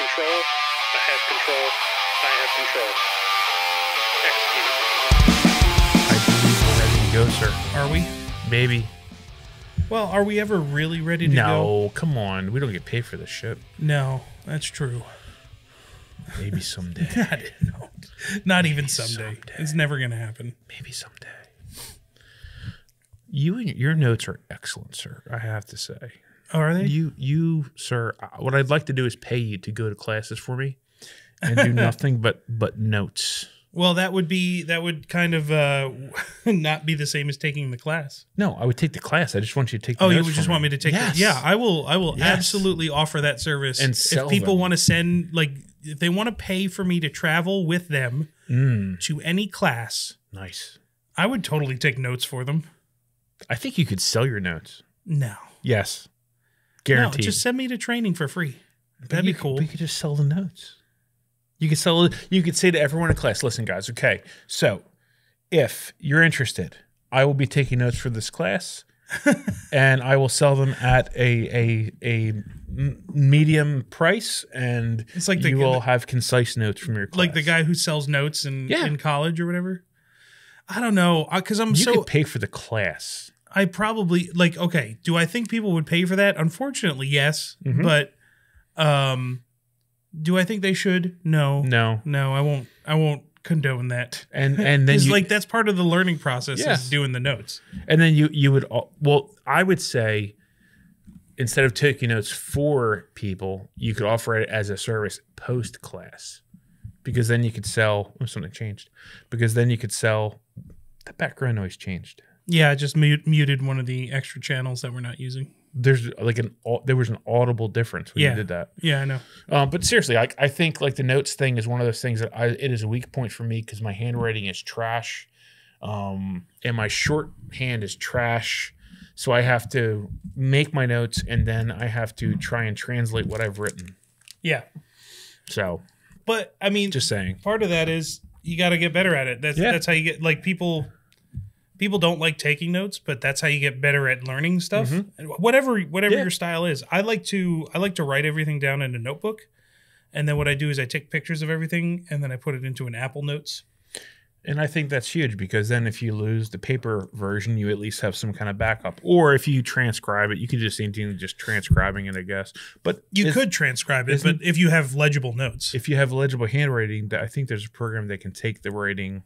control. I have control. I have control. Execute. I believe we're ready to go, sir. Are we? Maybe. Well, are we ever really ready to go? No, come on. We don't get paid for this shit. No, that's true. Maybe someday. Not even someday. It's never going to happen. Maybe someday. Your notes are excellent, sir. I have to say. Oh, are they? You, sir. What I'd like to do is pay you to go to classes for me and do nothing but notes. Well, that would kind of not be the same as taking the class. No, I would take the class. I just want you to take the notes. Oh, you would just want me to take yes. Yeah, I will yes. absolutely offer that service. And sell if people them. want to send, like, if they want to pay for me to travel with them to any class. Nice. I would totally take notes for them. I think you could sell your notes. No. Yes. Guaranteed. No, just send me to training for free. That'd be cool. We could just sell the notes. You could sell. You could say to everyone in class, "Listen, guys. Okay, so if you're interested, I will be taking notes for this class, and I will sell them at a medium price, and it's like you will have concise notes from your class, like the guy who sells notes in college or whatever." I don't know, because you could pay for the class. I probably okay. Do I think people would pay for that? Unfortunately, yes. But do I think they should? No. I won't condone that. And then that's part of the learning process is doing the notes. And then you would I would say instead of taking notes for people, you could offer it as a service post class, because then you could sell. Oh, something changed. Because then you could sell. The background noise changed. Yeah, I just muted one of the extra channels that we're not using. There's there was an audible difference when you did that. Yeah, I know. But seriously, I think like the notes thing is one of those things that it is a weak point for me because my handwriting is trash, and my shorthand is trash. So I have to make my notes and then I have to try and translate what I've written. Yeah. So, but I mean, just saying, part of that is you got to get better at it. That's how you get people don't like taking notes, but that's how you get better at learning stuff. Whatever your style is. I like to write everything down in a notebook, and then what I do is I take pictures of everything and then I put it into an Apple Notes. And I think that's huge because then if you lose the paper version, you at least have some kind of backup. Or if you transcribe it, you could just continue just transcribing it, I guess. But you could transcribe it, but if you have legible notes. If you have legible handwriting, I think there's a program that can take the writing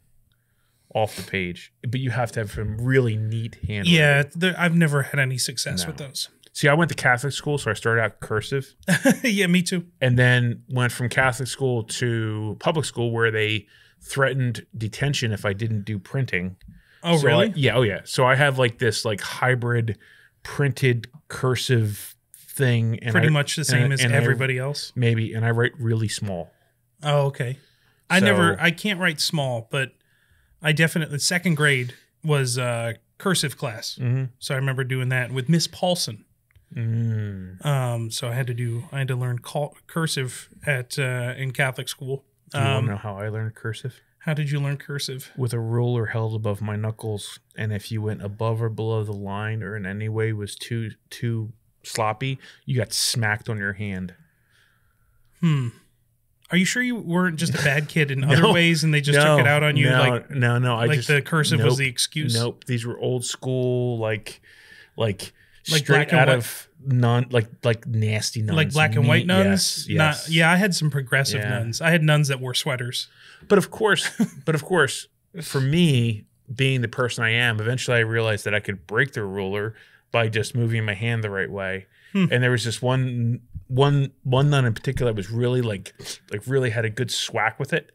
off the page. But you have to have some really neat handwriting. Yeah, I've never had any success with those. See, I went to Catholic school, so I started out cursive. Yeah, me too. And then went from Catholic school to public school where they threatened detention if I didn't do printing. Oh, so really? Oh, yeah. So I have like this like hybrid printed cursive thing. And pretty much the same as everybody else? Maybe. And I write really small. Oh, okay. I can't write small, but I definitely, second grade was cursive class. So I remember doing that with Miss Paulson. So I had to learn cursive in Catholic school. Do you want to know how I learned cursive? How did you learn cursive? With a ruler held above my knuckles, and if you went above or below the line or in any way was too sloppy, you got smacked on your hand. Are you sure you weren't just a bad kid in other ways and they just took it out on you? No. The cursive was the excuse? Nope. These were old school, like black straight and out white, of like nasty nuns. Like black and white nuns? Yes. I had some progressive nuns. I had nuns that wore sweaters. But of course, for me, being the person I am, eventually I realized that I could break the ruler by just moving my hand the right way. And there was this one nun in particular that was really really had a good swack with it.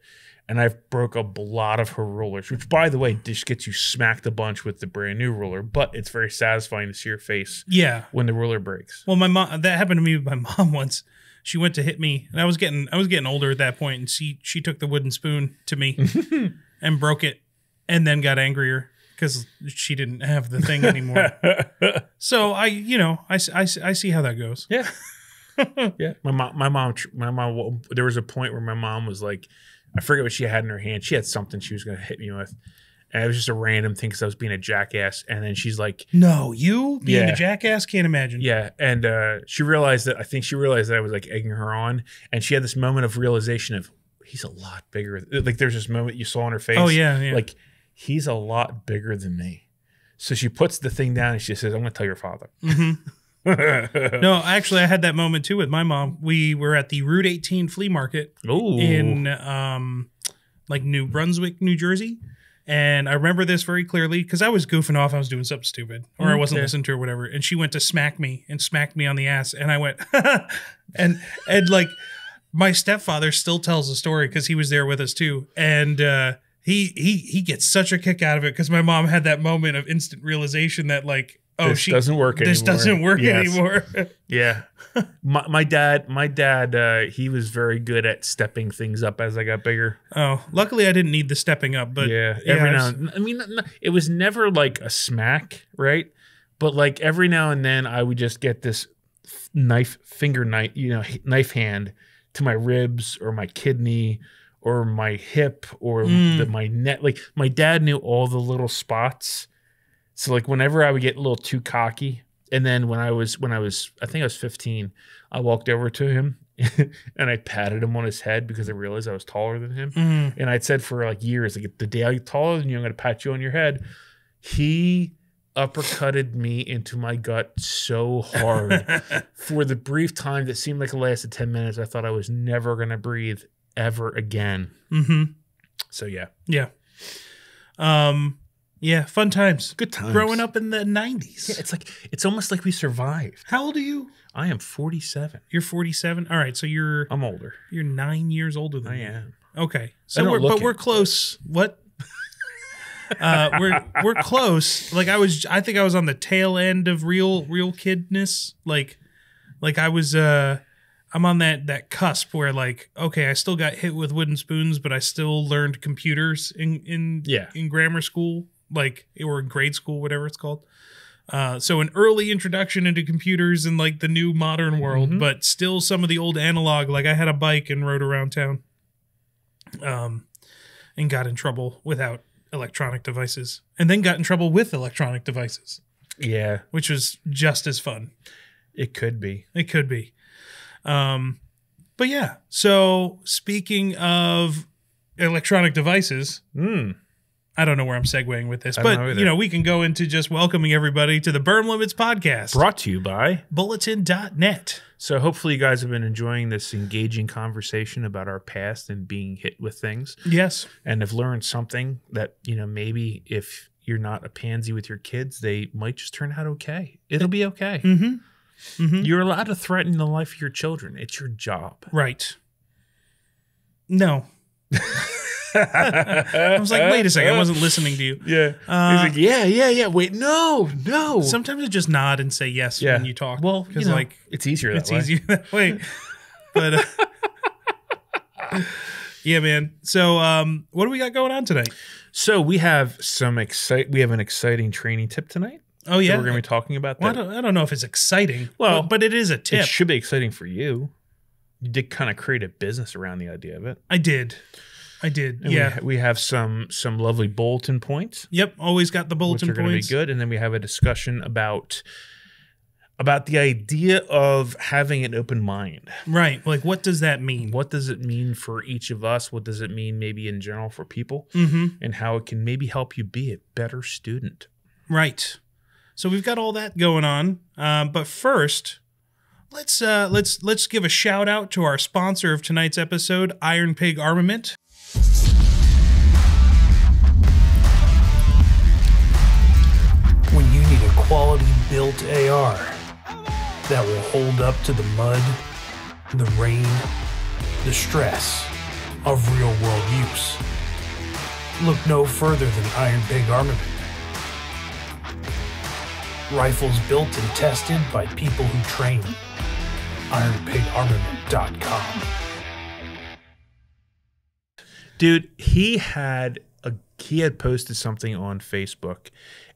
And I broke a lot of her rulers, which, by the way, just gets you smacked a bunch with the brand new ruler. But it's very satisfying to see your face when the ruler breaks. Well, my mom, that happened to me with my mom once. She went to hit me, and I was getting older at that point, and she took the wooden spoon to me and broke it, and then got angrier because she didn't have the thing anymore. So I see how that goes. Yeah, yeah. My mom. There was a point where my mom was like, I forget what she had in her hand. She had something she was going to hit me with. And it was just a random thing because I was being a jackass. And then she's like, "No, you being a jackass? Can't imagine." Yeah, and she realized that. I think she realized that I was like egging her on, and she had this moment of realization of he's a lot bigger. Like there's this moment you saw on her face. Oh yeah. Like he's a lot bigger than me. So she puts the thing down and she says, "I'm going to tell your father." No, actually, I had that moment too with my mom. We were at the Route 18 flea market in like New Brunswick, New Jersey. And I remember this very clearly because I was goofing off. I was doing something stupid or I wasn't listening to her or whatever. And she went to smack me on the ass. And I went, and like my stepfather still tells the story because he was there with us too. And he gets such a kick out of it because my mom had that moment of instant realization that like, oh, this doesn't work anymore. This doesn't work anymore. Yeah. My dad, he was very good at stepping things up as I got bigger. Oh, luckily I didn't need the stepping up, but every now and, I mean, it was never like a smack, right? But like every now and then I would just get this knife hand to my ribs or my kidney or my hip or my neck. Like my dad knew all the little spots. So like whenever I would get a little too cocky, and then when I think I was 15, I walked over to him and I patted him on his head because I realized I was taller than him. And I'd said for like years, like the day I get taller than you, I'm going to pat you on your head. He uppercutted me into my gut so hard for the brief time that seemed like it lasted 10 minutes. I thought I was never going to breathe ever again. So yeah. Yeah, fun times. Good times. Growing up in the 90s. Yeah, it's almost like we survived. How old are you? I am 47. You're 47? All right, so I'm older. You're 9 years older than me. I am. Okay. So we're close. What? We're close. Like I think I was on the tail end of real kidness. Like I was I'm on that cusp where like, okay, I still got hit with wooden spoons, but I still learned computers in grammar school. Like, or in grade school, whatever it's called. So an early introduction into computers in like the new modern world, but still some of the old analog. Like I had a bike and rode around town, and got in trouble without electronic devices, and then got in trouble with electronic devices. Yeah, which was just as fun. It could be. It could be. But yeah. So speaking of electronic devices. I don't know where I'm segueing with this, but we can go into just welcoming everybody to the Berm Limits podcast. Brought to you by Bulletn.net. So hopefully you guys have been enjoying this engaging conversation about our past and being hit with things. Yes. And have learned something that, maybe if you're not a pansy with your kids, they might just turn out okay. It'll be okay. You're allowed to threaten the life of your children. It's your job. Right. No. I was like, wait a second, I wasn't listening to you. Yeah. He's like, yeah. Wait, no. Sometimes I just nod and say yes when you talk. Well, because like it's easier that way. But yeah, man. So what do we got going on tonight? So we have an exciting training tip tonight. Oh yeah, so we're going to be talking about that. Well, I don't know if it's exciting. Well, but it is a tip. It should be exciting for you. You did kind of create a business around the idea of it. I did. And we have some lovely bulletin points. Yep, always got the bulletin points. Which are going to be good. And then we have a discussion about the idea of having an open mind. Right. Like, what does that mean? What does it mean for each of us? What does it mean maybe in general for people? And how it can maybe help you be a better student. Right. So we've got all that going on. But first, let's give a shout out to our sponsor of tonight's episode, Pig Armament. When you need a quality built AR that will hold up to the mud, the rain, the stress of real world use, look no further than Pig Armament. Rifles built and tested by people who train. IronPigArmament.com. Dude, he had posted something on Facebook,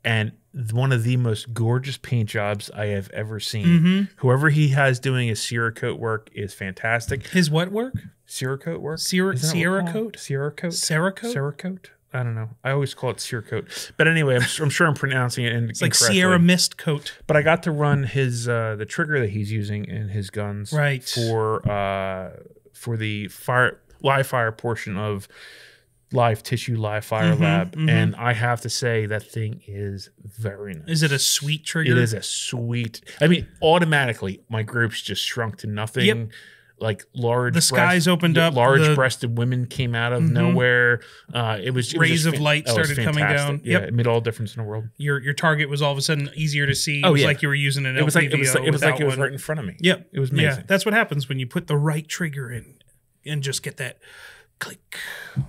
and one of the most gorgeous paint jobs I have ever seen. Whoever he has doing his Cerakote work is fantastic. His what work? Cerakote work? Cerakote? Cerakote? Cerakote? I don't know. I always call it sear coat. But anyway, I'm sure I'm pronouncing it It's like Sierra Mist coat. But I got to run his the trigger that he's using in his guns for the live fire portion of live tissue live fire lab, and I have to say that thing is very nice. Is it a sweet trigger? It is a sweet. I mean, automatically my groups just shrunk to nothing. Yep. Like the skies opened up. Large-breasted women came out of nowhere. It was rays of light started coming down. Yeah, it made all the difference in the world. Your target was all of a sudden easier to see. It was like you were using an LPVO. It was like it was right in front of me. Yep, it was amazing. Yeah, that's what happens when you put the right trigger in and just get that click.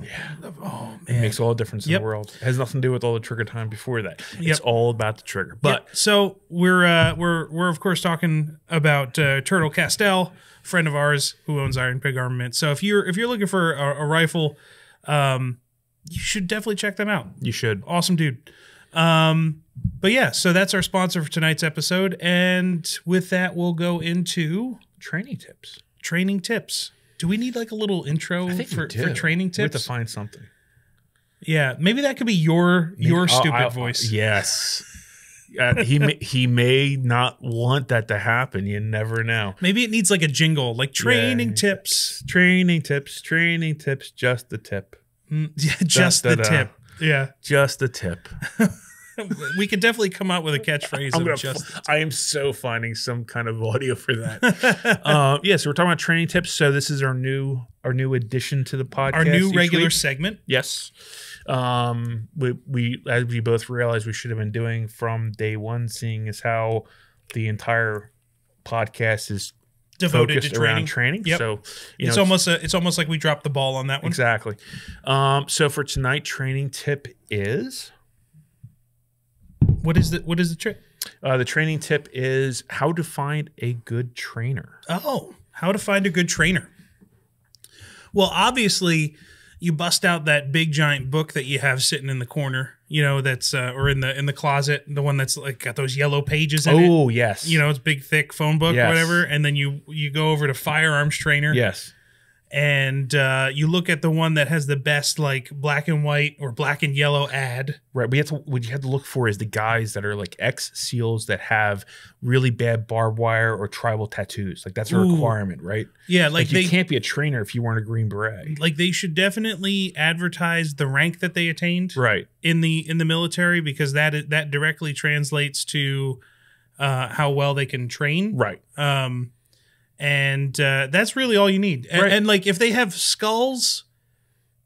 Yeah. Oh man, it makes all the difference in the world. It has nothing to do with all the trigger time before that. It's all about the trigger. But so we're of course talking about Turtle Castell, friend of ours who owns Pig Armament. So if you're looking for a rifle, you should definitely check them out. You should. Awesome dude. But yeah, so that's our sponsor for tonight's episode, and with that we'll go into training tips. Training tips. Do we need like a little intro for training tips? We have to find something. Yeah, maybe that could be your stupid voice. Yes. He may not want that to happen. You never know. Maybe it needs like a jingle, like training tips. Training tips. Training tips. Just the tip. Just the tip. Yeah. Just the tip. We could definitely come out with a catchphrase. I am so finding some kind of audio for that. So we're talking about training tips. So this is our new addition to the podcast. Our new regular segment. Yes. We as we both realized we should have been doing from day one, seeing as how the entire podcast is devoted focused to around training. Yep. So it's almost like we dropped the ball on that one. Exactly. So for tonight, training tip is. What is the trick? The training tip is how to find a good trainer. Oh, how to find a good trainer. Well, obviously, you bust out that big giant book that you have sitting in the corner, that's or in the closet, the one that's like got those yellow pages in it. Oh, yes. It's big thick phone book or whatever, and then you go over to Firearms Trainer. Yes. And you look at the one that has the best like black and white or black and yellow ad. Right. What you have to look for is the guys that are like ex-SEALs that have really bad barbed wire or tribal tattoos. Like that's a requirement, right? Yeah. Like you can't be a trainer if you weren't a Green Beret. Like they should definitely advertise the rank that they attained right in the military, because that directly translates to how well they can train. Right. And that's really all you need. And like if they have skulls,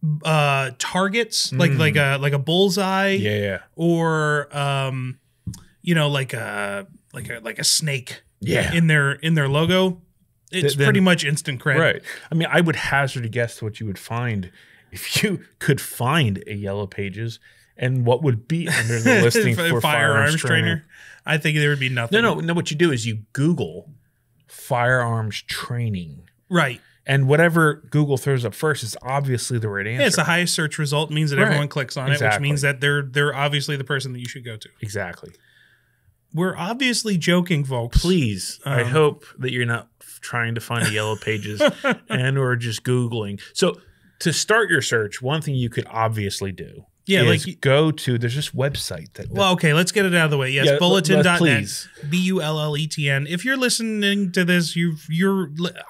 targets like a bullseye, or like a snake, in their logo, it's pretty much instant credit. Right. I mean, I would hazard a guess what you would find if you could find a Yellow Pages and what would be under the listing for Firearms Trainer. I think there would be nothing. No. What you do is you Google firearms training. Right. And whatever Google throws up first is obviously the right answer. Yeah, it's the highest search result, means that everyone clicks on it, which means that they're obviously the person that you should go to. Exactly. We're obviously joking, folks. Please, I hope that you're not trying to find the Yellow Pages and or just Googling. So to start your search, one thing you could obviously do is go to, there's this website that well, okay, let's get it out of the way. Yes, bulletin.net. Bulletn. If you're listening to this,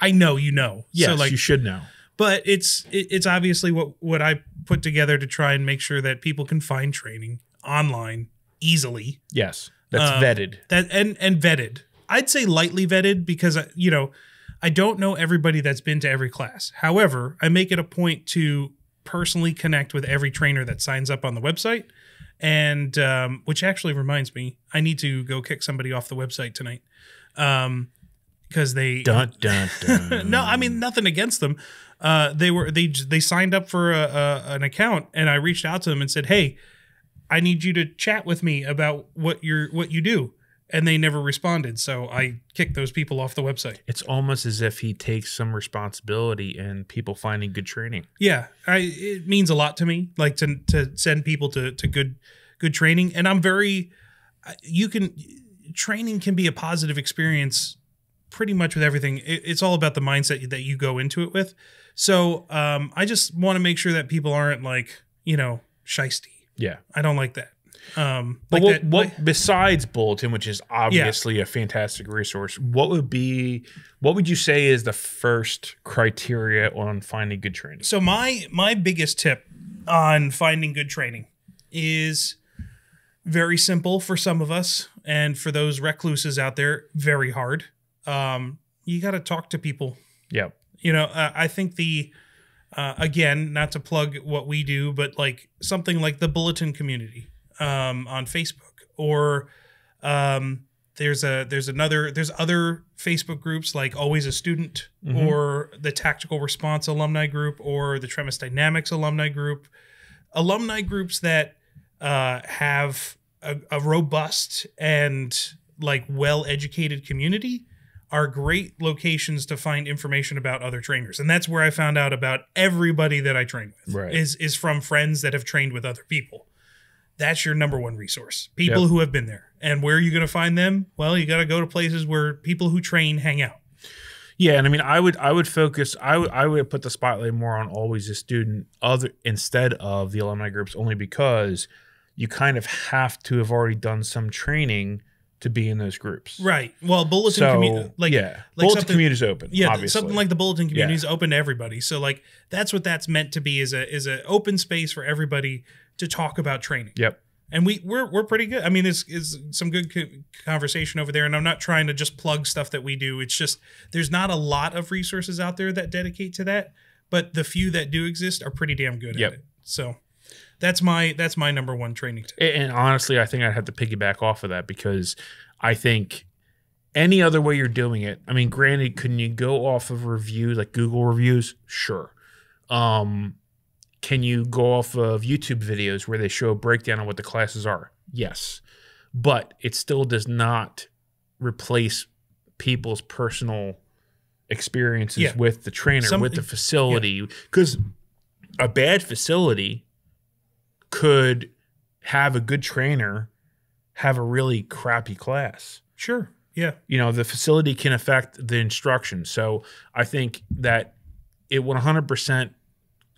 I know you know. Yes, so you should know. But it's obviously what I put together to try and make sure that people can find training online easily. Yes, that's vetted. And vetted. I'd say lightly vetted because I don't know everybody that's been to every class. However, I make it a point to personally connect with every trainer that signs up on the website, and which actually reminds me, I need to go kick somebody off the website tonight, because they dun, dun, dun. No, I mean nothing against them. They signed up for an account, and I reached out to them and said, hey, I need you to chat with me about what you do. And they never responded, so I kicked those people off the website. It's almost as if he takes some responsibility in people finding good training. Yeah, it means a lot to me, like to send people to good training. And I'm training can be a positive experience pretty much with everything. It's all about the mindset that you go into it with. So I just want to make sure that people aren't like, shiesty. Yeah. I don't like that. But what besides Bulletn, which is obviously a fantastic resource, what would you say is the first criteria on finding good training? So my biggest tip on finding good training is very simple for some of us, and for those recluses out there, very hard. You got to talk to people. Yep. I think again, not to plug what we do, but like something like the Bulletn community on Facebook, or there's other Facebook groups like Always a Student, or the Tactical Response alumni group, or the Tremis Dynamics alumni group. Alumni groups that have a robust and like well-educated community are great locations to find information about other trainers. And that's where I found out about everybody that I train with, right, is from friends that have trained with other people. That's your number one resource. People who have been there. And where are you going to find them? Well, you got to go to places where people who train hang out. Yeah, and I mean, I would focus. I would put the spotlight more on Always a Student instead of the alumni groups, only because you kind of have to have already done some training to be in those groups. Right. Well, Bulletn community, Bulletn community is open. Yeah, obviously. Something like the Bulletn community is open to everybody. So like that's what that's meant to be, is a open space for everybody to talk about training. Yep. And we're pretty good. I mean, there's some good conversation over there, and I'm not trying to just plug stuff that we do. It's just there's not a lot of resources out there that dedicate to that, but the few that do exist are pretty damn good at it. So that's my number one training tip. And honestly, I think I'd have to piggyback off of that, because I think any other way you're doing it, I mean, granted, can you go off of reviews like Google reviews? Sure. Can you go off of YouTube videos where they show a breakdown of what the classes are? Yes. But it still does not replace people's personal experiences with the trainer, with the facility. Because a bad facility could have a good trainer have a really crappy class. Sure. Yeah. The facility can affect the instruction. So I think that it 100%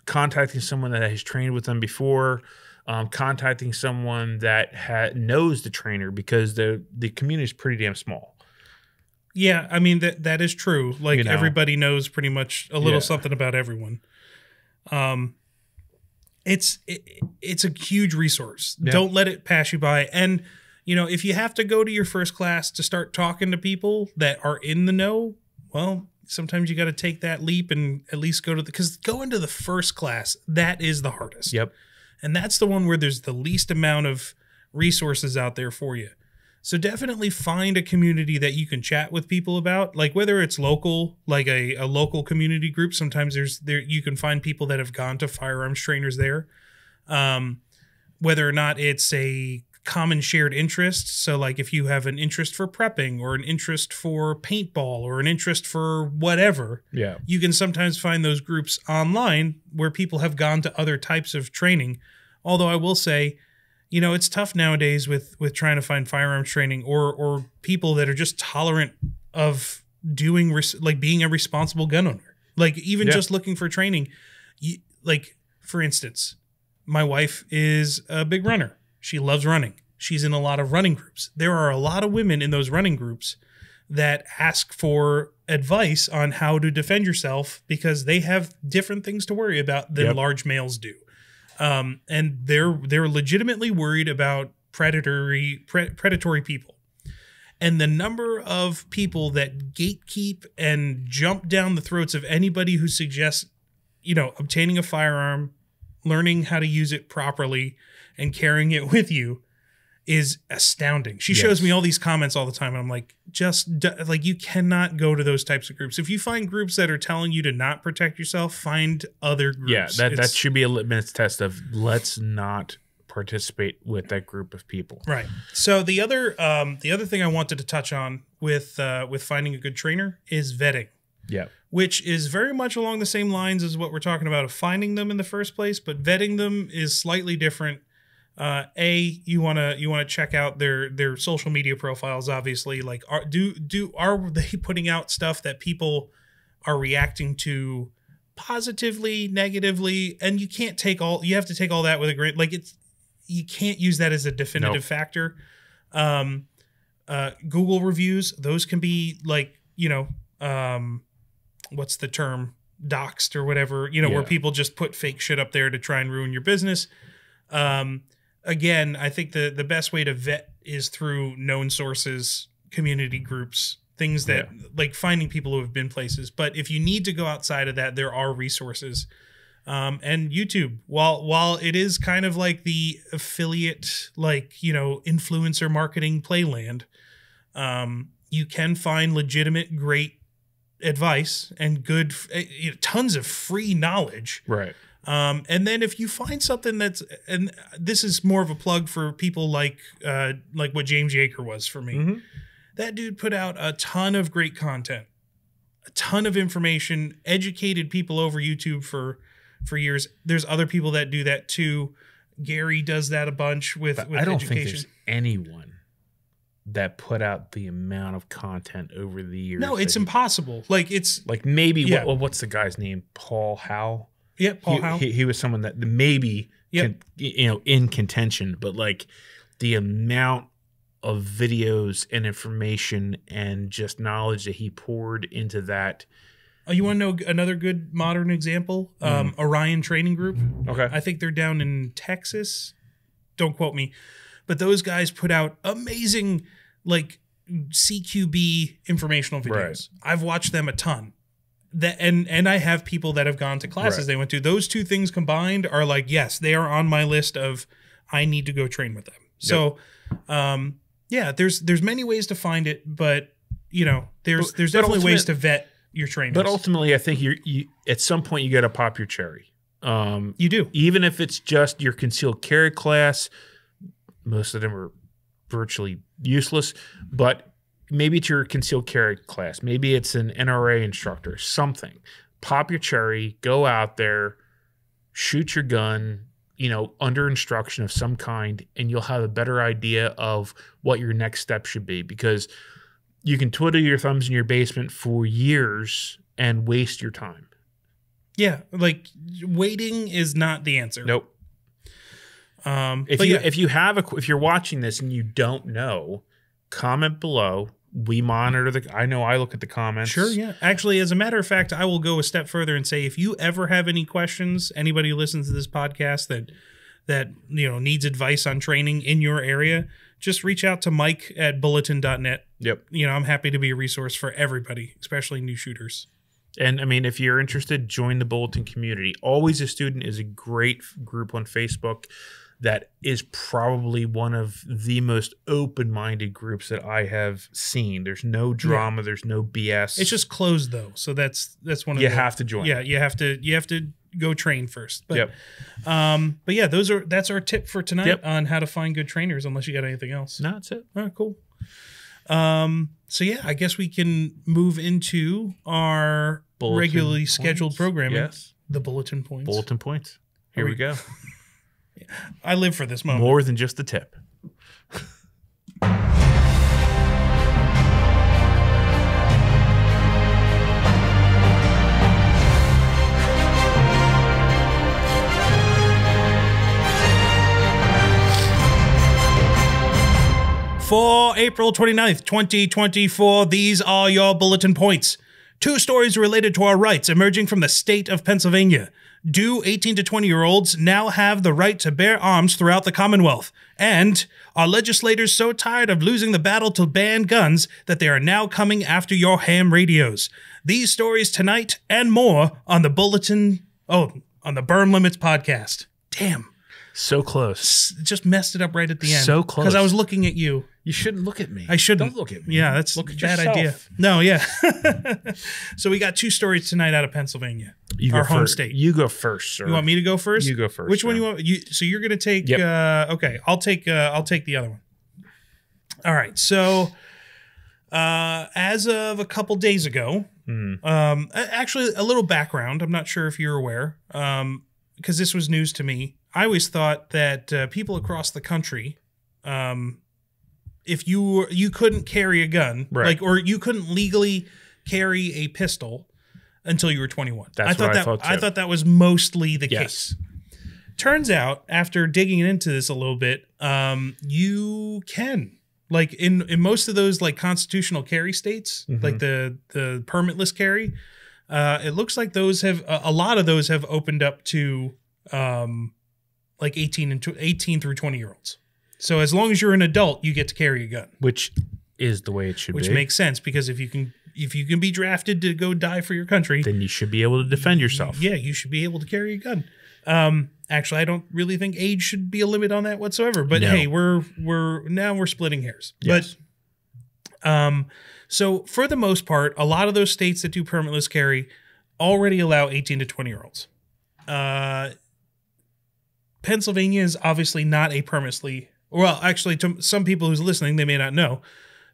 contacting someone that has trained with them before, contacting someone that knows the trainer, because the community is pretty damn small. Yeah, I mean that is true. Like everybody knows pretty much a little something about everyone. It's a huge resource. Yeah. Don't let it pass you by. And if you have to go to your first class to start talking to people that are in the know, well, sometimes you got to take that leap and at least because going to the first class, that is the hardest. Yep. And that's the one where there's the least amount of resources out there for you. So definitely find a community that you can chat with people about, like whether it's local, like a local community group. Sometimes you can find people that have gone to firearms trainers there. Whether or not it's a common shared interest. So like if you have an interest for prepping, or an interest for paintball, or an interest for whatever, you can sometimes find those groups online where people have gone to other types of training. Although I will say, it's tough nowadays with trying to find firearms training or people that are just tolerant of being a responsible gun owner. Like even just looking for training. Like for instance, my wife is a big runner. She loves running. She's in a lot of running groups. There are a lot of women in those running groups that ask for advice on how to defend yourself because they have different things to worry about than large males do. And they're legitimately worried about predatory people. And the number of people that gatekeep and jump down the throats of anybody who suggests, obtaining a firearm, learning how to use it properly, and carrying it with you is astounding. She shows me all these comments all the time, and I'm like, you cannot go to those types of groups. If you find groups that are telling you to not protect yourself, find other groups. Yeah, that should be a litmus test of let's not participate with that group of people. Right. So the other thing I wanted to touch on with finding a good trainer is vetting. Yeah. Which is very much along the same lines as what we're talking about of finding them in the first place, but vetting them is slightly different. You want to check out their social media profiles, obviously. Like, are they putting out stuff that people are reacting to positively, negatively, and you can't take all. You have to take all that with a grain. Like you can't use that as a definitive factor. Google reviews, those can be like, what's the term? Doxed or whatever, where people just put fake shit up there to try and ruin your business. Again, I think the best way to vet is through known sources, community groups, things that like finding people who have been places. But if you need to go outside of that, there are resources. And YouTube, while it is kind of like the affiliate, influencer marketing playland, you can find legitimate, great advice and good, tons of free knowledge. Right. And then if you find something and this is more of a plug for people like what James Yeager was for me. Mm-hmm. That dude put out a ton of great content, a ton of information, educated people over YouTube for years. There's other people that do that too. Gary does that a bunch with I don't education. think there's anyone that put out the amount of content over the years. No, it's impossible. Maybe what's the guy's name? Paul Howe. Yeah, Paul Howe. He was someone that maybe in contention, but like the amount of videos and information and just knowledge that he poured into that. Oh, you want to know another good modern example? Orion Training Group. Okay. I think they're down in Texas. Don't quote me. But those guys put out amazing, CQB informational videos. Right. I've watched them a ton. And I have people that have gone to classes they went to. Those two things combined are yes, they are on my list of I need to go train with them. So, there's many ways to find it, but there's definitely ways to vet your trainers. But ultimately, I think you at some point you got to pop your cherry. You do, even if it's just your concealed carry class. Most of them are virtually useless, but maybe it's your concealed carry class. Maybe it's an NRA instructor, something. Pop your cherry, go out there, shoot your gun, under instruction of some kind, and you'll have a better idea of what your next step should be, because you can twiddle your thumbs in your basement for years and waste your time. Yeah, waiting is not the answer. Nope. If you're watching this and you don't know, comment below. We monitor I know I look at the comments. Sure, yeah. Actually, as a matter of fact, I will go a step further and say if you ever have any questions, anybody who listens to this podcast that needs advice on training in your area, just reach out to Mike at bulletn.net. Yep. I'm happy to be a resource for everybody, especially new shooters. And I mean, if you're interested, join the Bulletn community. Always a Student is a great group on Facebook that is probably one of the most open-minded groups that I have seen. There's no drama. Yeah. There's no BS. It's just closed though, so that's one of you have to join. Yeah, you have to go train first. But, but yeah, that's our tip for tonight on how to find good trainers. Unless you got anything else. No, that's it. All right, cool. So yeah, I guess we can move into our regularly scheduled programming. Yes, the Bulletn points. Bulletn points. Here we go. I live for this moment. More than just the tip. For April 29th, 2024, these are your Bulletn points. 2 stories related to our rights emerging from the state of Pennsylvania. Do 18 to 20-year-olds now have the right to bear arms throughout the Commonwealth? And are legislators so tired of losing the battle to ban guns that they are now coming after your ham radios? These stories tonight and more on the on the Berm Limits podcast. Damn. So close. Just messed it up right at the end. So close. Because I was looking at you. You shouldn't look at me. I shouldn't. Don't look at me. Yeah, that's a bad idea. No, yeah. So we got 2 stories tonight out of Pennsylvania. Our home state. You go first, sir. You want me to go first? You go first. Which one you want? So you're going to take okay, I'll take the other one. All right. So as of a couple days ago, actually a little background. I'm not sure if you're aware, because this was news to me. I always thought that people across the country, if you couldn't carry a gun, right, or you couldn't legally carry a pistol, until you were 21. That's what I thought too. I thought that was mostly the Yes. case. Turns out, after digging into this a little bit, you can, like in most of those like constitutional carry states, like the permitless carry, it looks like those have a lot of those have opened up to like 18 through 20-year-olds. So as long as you're an adult, you get to carry a gun, which is the way it should be. Which makes sense, because if you can be drafted to go die for your country, then you should be able to defend yourself. Yeah, you should be able to carry a gun. Actually, I don't really think age should be a limit on that whatsoever. But hey, we're splitting hairs. Yes. But so for the most part, a lot of those states that do permitless carry already allow 18 to 20-year-olds. Pennsylvania is obviously not a permitlessly. Well, actually, to some people who's listening, they may not know.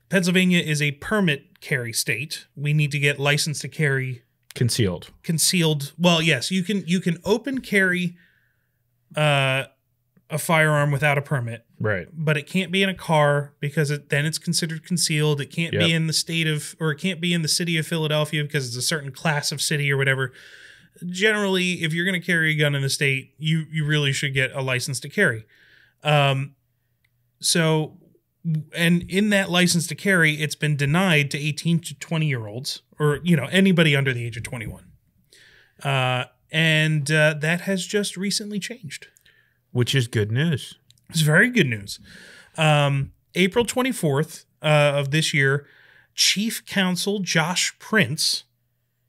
Pennsylvania is a permit carry state. We need to get licensed to carry concealed. Well, yes, you can open carry a firearm without a permit, right? But it can't be in a car, because then it's considered concealed. It can't be in the it can't be in the city of Philadelphia because it's a certain class of city or whatever. Generally, if you're going to carry a gun in the state, you really should get a license to carry. So, and in that license to carry, it's been denied to 18 to 20-year-olds, or anybody under the age of 21. And that has just recently changed, which is good news. It's very good news. April 24th of this year, Chief Counsel Josh Prince,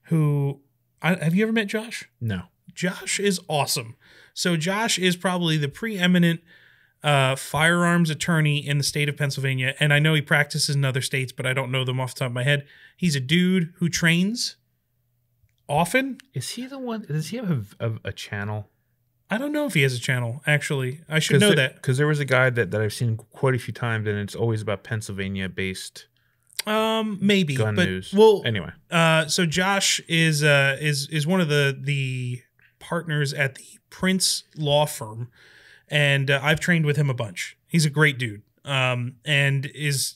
who have you ever met Josh? No. Josh is awesome. So Josh is probably the preeminent firearms attorney in the state of Pennsylvania, and I know he practices in other states, but I don't know them off the top of my head. He's a dude who trains often. Is he the one? Does he have a channel? I don't know if he has a channel, actually. I should know that. Because there was a guy that I've seen quite a few times, and it's always about Pennsylvania-based maybe gun but, news. Well, anyway. So Josh is one of the partners at the Prince Law Firm, and I've trained with him a bunch. He's a great dude. And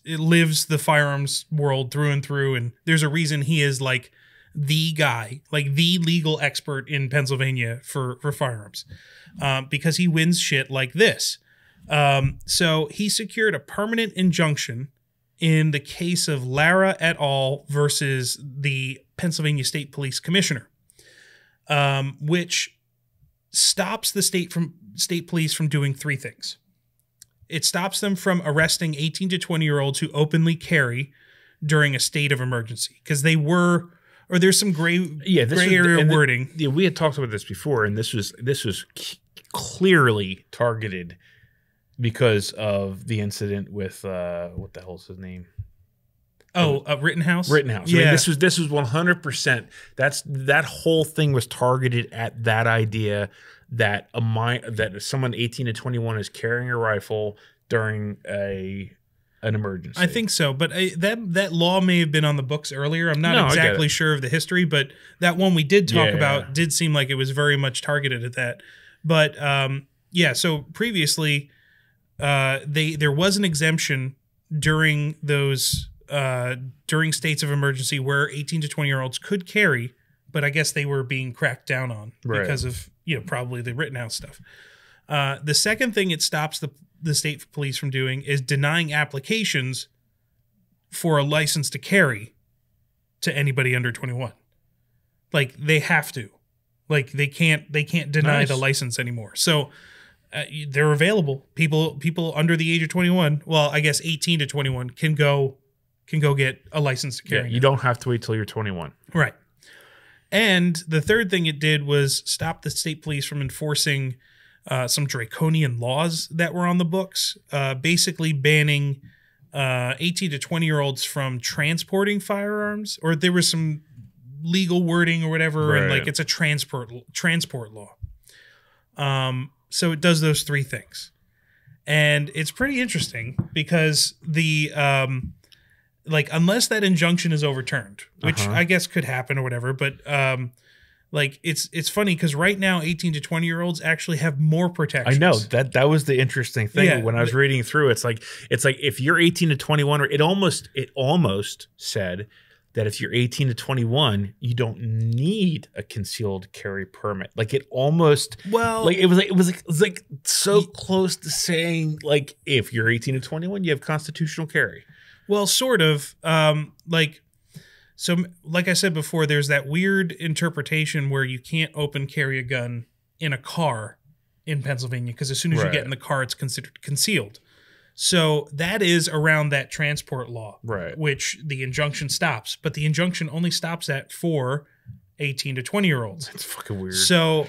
lives the firearms world through and through, and there's a reason he is like the guy, like the legal expert in Pennsylvania for firearms, because he wins shit like this. So he secured a permanent injunction in the case of Lara et al. Versus the Pennsylvania State Police Commissioner, which stops the state police from doing three things. It stops them from arresting 18 to 20-year-olds who openly carry during a state of emergency, because they were, or there's some gray area wording. We had talked about this before, and this was clearly targeted because of the incident with what the hell's his name? Rittenhouse. Rittenhouse. Yeah. I mean, this was 100%. That whole thing was targeted at that idea that someone 18 to 21 is carrying a rifle during an emergency. I think so, but that law may have been on the books earlier. I'm not exactly sure of the history, but that one we did talk about did seem like it was very much targeted at that. But so previously, there was an exemption during those during states of emergency where 18 to 20-year-olds could carry, but I guess they were being cracked down on because of probably the Rittenhouse stuff. The second thing it stops the state police from doing is denying applications for a license to carry to anybody under 21. Like, they have to. Like, they can't deny the license anymore. So they're available. People under the age of 21, well, I guess 18 to 21 can go get a license to carry. Yeah, you don't have to wait till you're 21. Right. And the third thing it did was stop the state police from enforcing some draconian laws that were on the books, basically banning 18 to 20-year-olds from transporting firearms, or there was some legal wording or whatever, and like it's a transport law. So it does those three things. And it's pretty interesting because the unless that injunction is overturned, which I guess could happen or whatever, but it's funny because right now 18 to 20-year-olds actually have more protections. I know that was the interesting thing when I was reading through. It's like if you're 18 to 21, or it almost said that if you're 18 to 21, you don't need a concealed carry permit. Like it almost, like it was like so close to saying like if you're 18 to 21, you have constitutional carry. Well, sort of. So like I said before, there's that weird interpretation where you can't open carry a gun in a car in Pennsylvania because as soon as you get in the car, it's considered concealed. So that is around that transport law, which the injunction stops. But the injunction only stops at for 18 to 20-year-olds. That's fucking weird. So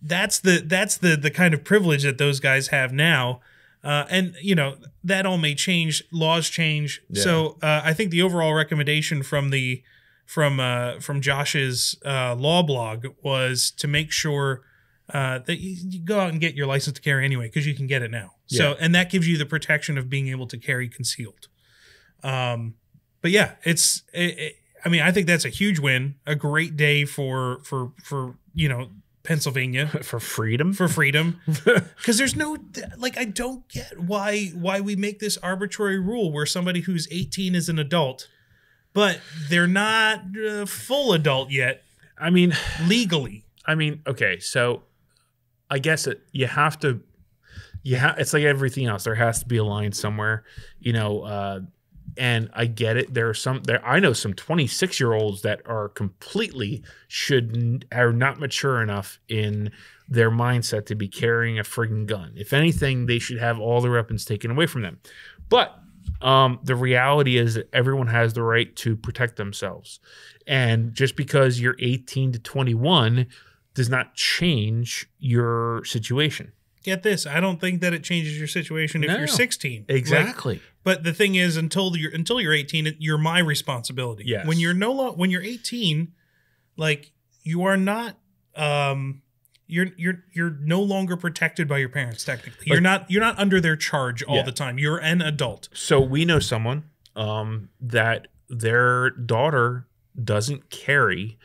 that's the kind of privilege that those guys have now. And, you know, that all may change. Laws change. Yeah. So I think the overall recommendation from Josh's law blog was to make sure that you go out and get your license to carry anyway, because you can get it now. Yeah. So, and that gives you the protection of being able to carry concealed. But yeah, I mean, I think that's a huge win, a great day for you know, Pennsylvania for freedom, because there's no, like, I don't get why we make this arbitrary rule where somebody who's 18 is an adult, but they're not full adult yet. I mean, legally. I mean, okay, so I guess it's like everything else. There has to be a line somewhere, you know. And I get it. I know some 26-year-olds that are are not mature enough in their mindset to be carrying a friggin' gun. If anything, they should have all their weapons taken away from them. But the reality is that everyone has the right to protect themselves. And just because you're 18 to 21 does not change your situation. Get this, I don't think that it changes your situation if you're 16. Exactly. Like, but the thing is, until you're 18, you're my responsibility. Yes. When you're 18, like, you are not you're no longer protected by your parents technically. Like, you're not under their charge all the time. You're an adult. So we know someone that their daughter doesn't carry,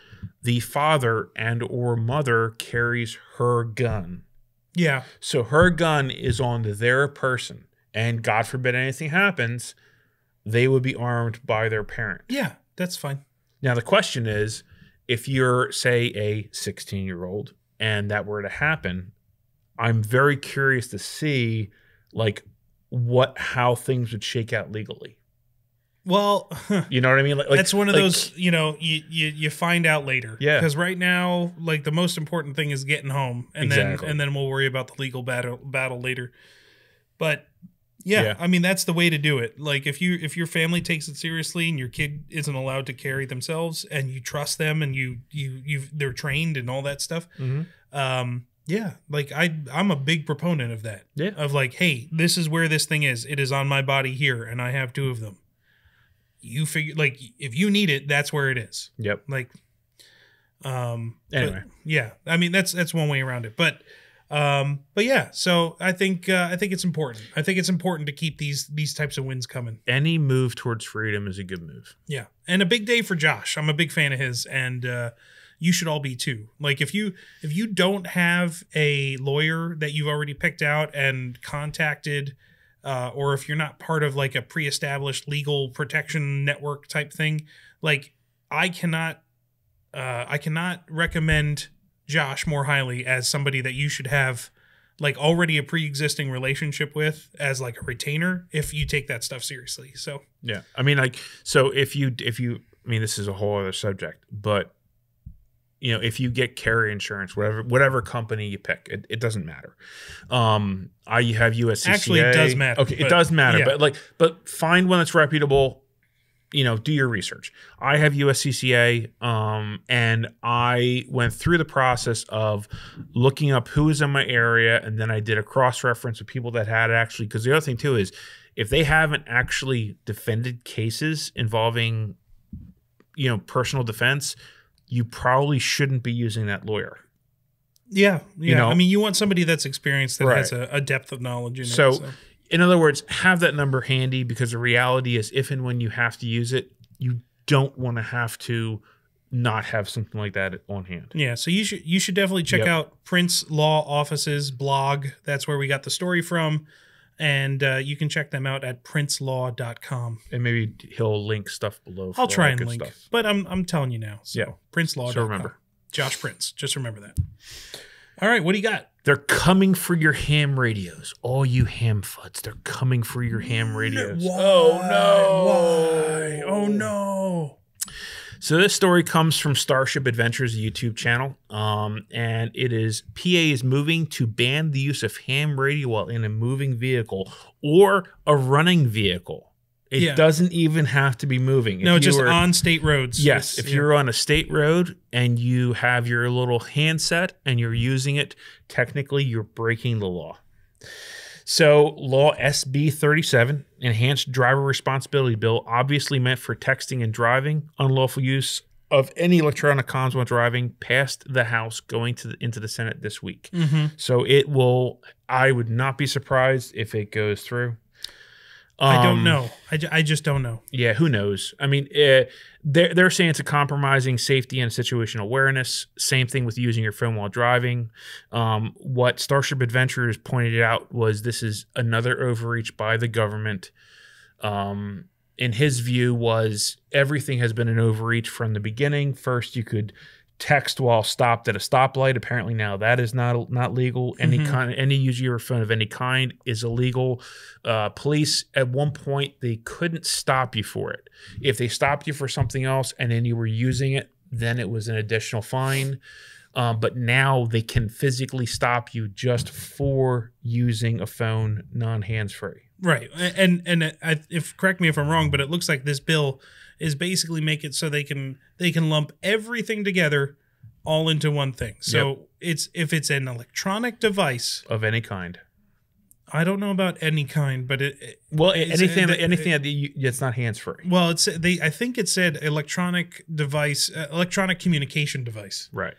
the father and or mother carries her gun. Yeah. So her gun is on their person, and God forbid anything happens, they would be armed by their parent. Yeah, that's fine. Now the question is, if you're, say, a 16-year-old and that were to happen, I'm very curious to see like how things would shake out legally. Well, you know what I mean? Like that's one of those, you know, you find out later. Yeah. Because right now, like, the most important thing is getting home, and then we'll worry about the legal battle later. But yeah, I mean, that's the way to do it. Like, if your family takes it seriously and your kid isn't allowed to carry themselves, and you trust them, and they're trained and all that stuff. Mm-hmm. Yeah, like I'm a big proponent of that. Yeah. Of like, hey, this is where this thing is. It is on my body here, and I have 2 of them. You figure, like, if you need it, that's where it is. Yep. Like, anyway, yeah. I mean, that's one way around it. But yeah. So I think it's important. I think it's important to keep these types of wins coming. Any move towards freedom is a good move. Yeah, and a big day for Josh. I'm a big fan of his, and you should all be too. Like, if you don't have a lawyer that you've already picked out and contacted. Or if you're not part of like a pre-established legal protection network type thing, like I cannot recommend Josh more highly as somebody that you should have like already a pre-existing relationship with as like a retainer if you take that stuff seriously. So yeah, I mean, like, so if you, I mean, this is a whole other subject, but you know, if you get carry insurance, whatever company you pick, it doesn't matter. I have USCCA. Actually, it does matter. Okay, it does matter, yeah. but find one that's reputable. You know, do your research. I have USCCA, and I went through the process of looking up who is in my area, and then I did a cross-reference with people that had actually. Because the other thing too is, if they haven't actually defended cases involving, you know, personal defense, you probably shouldn't be using that lawyer. Yeah. You know? I mean, you want somebody that's experienced that has a depth of knowledge in it. So, in other words, have that number handy, because the reality is, if and when you have to use it, you don't want to have to not have something like that on hand. Yeah. So you should definitely check out Prince Law Office's blog. That's where we got the story from. And you can check them out at princelaw.com. And maybe he'll link stuff below. I'll try and link, stuff. But I'm telling you now. So, yeah, princelaw.com. So remember, Josh Prince. Just remember that. All right, what do you got? They're coming for your ham radios, all you ham fuds. They're coming for your ham radios. Why? Oh no! Why? Oh no! So this story comes from Starship Adventures, a YouTube channel, and it is PA is moving to ban the use of ham radio while in a moving vehicle or a running vehicle. It doesn't even have to be moving. No, just on state roads. Yes, if you're on a state road and you have your little handset and you're using it, technically you're breaking the law. So Law SB 37, Enhanced Driver Responsibility Bill, obviously meant for texting and driving, unlawful use of any electronic comms while driving, passed the House going into the Senate this week. So it will, I would not be surprised if it goes through. I don't know. I just don't know. Yeah, who knows? I mean, they're saying it's a compromising safety and situational awareness. Same thing with using your phone while driving. What Starship Adventures pointed out was this is another overreach by the government. In his view was everything has been an overreach from the beginning. First, you could text while stopped at a stoplight. Apparently now that is not legal. Any use of your phone of any kind is illegal. Police at one point they couldn't stop you for it. If they stopped you for something else and then you were using it, then it was an additional fine. But now they can physically stop you just for using a phone non-hands-free. Right, and if correct me if I'm wrong, but it looks like this bill is basically make it so they can lump everything together all into one thing. So if it's an electronic device of any kind. I don't know about any kind, but anything that's not hands free. Well, I think it said electronic device, electronic communication device. Right.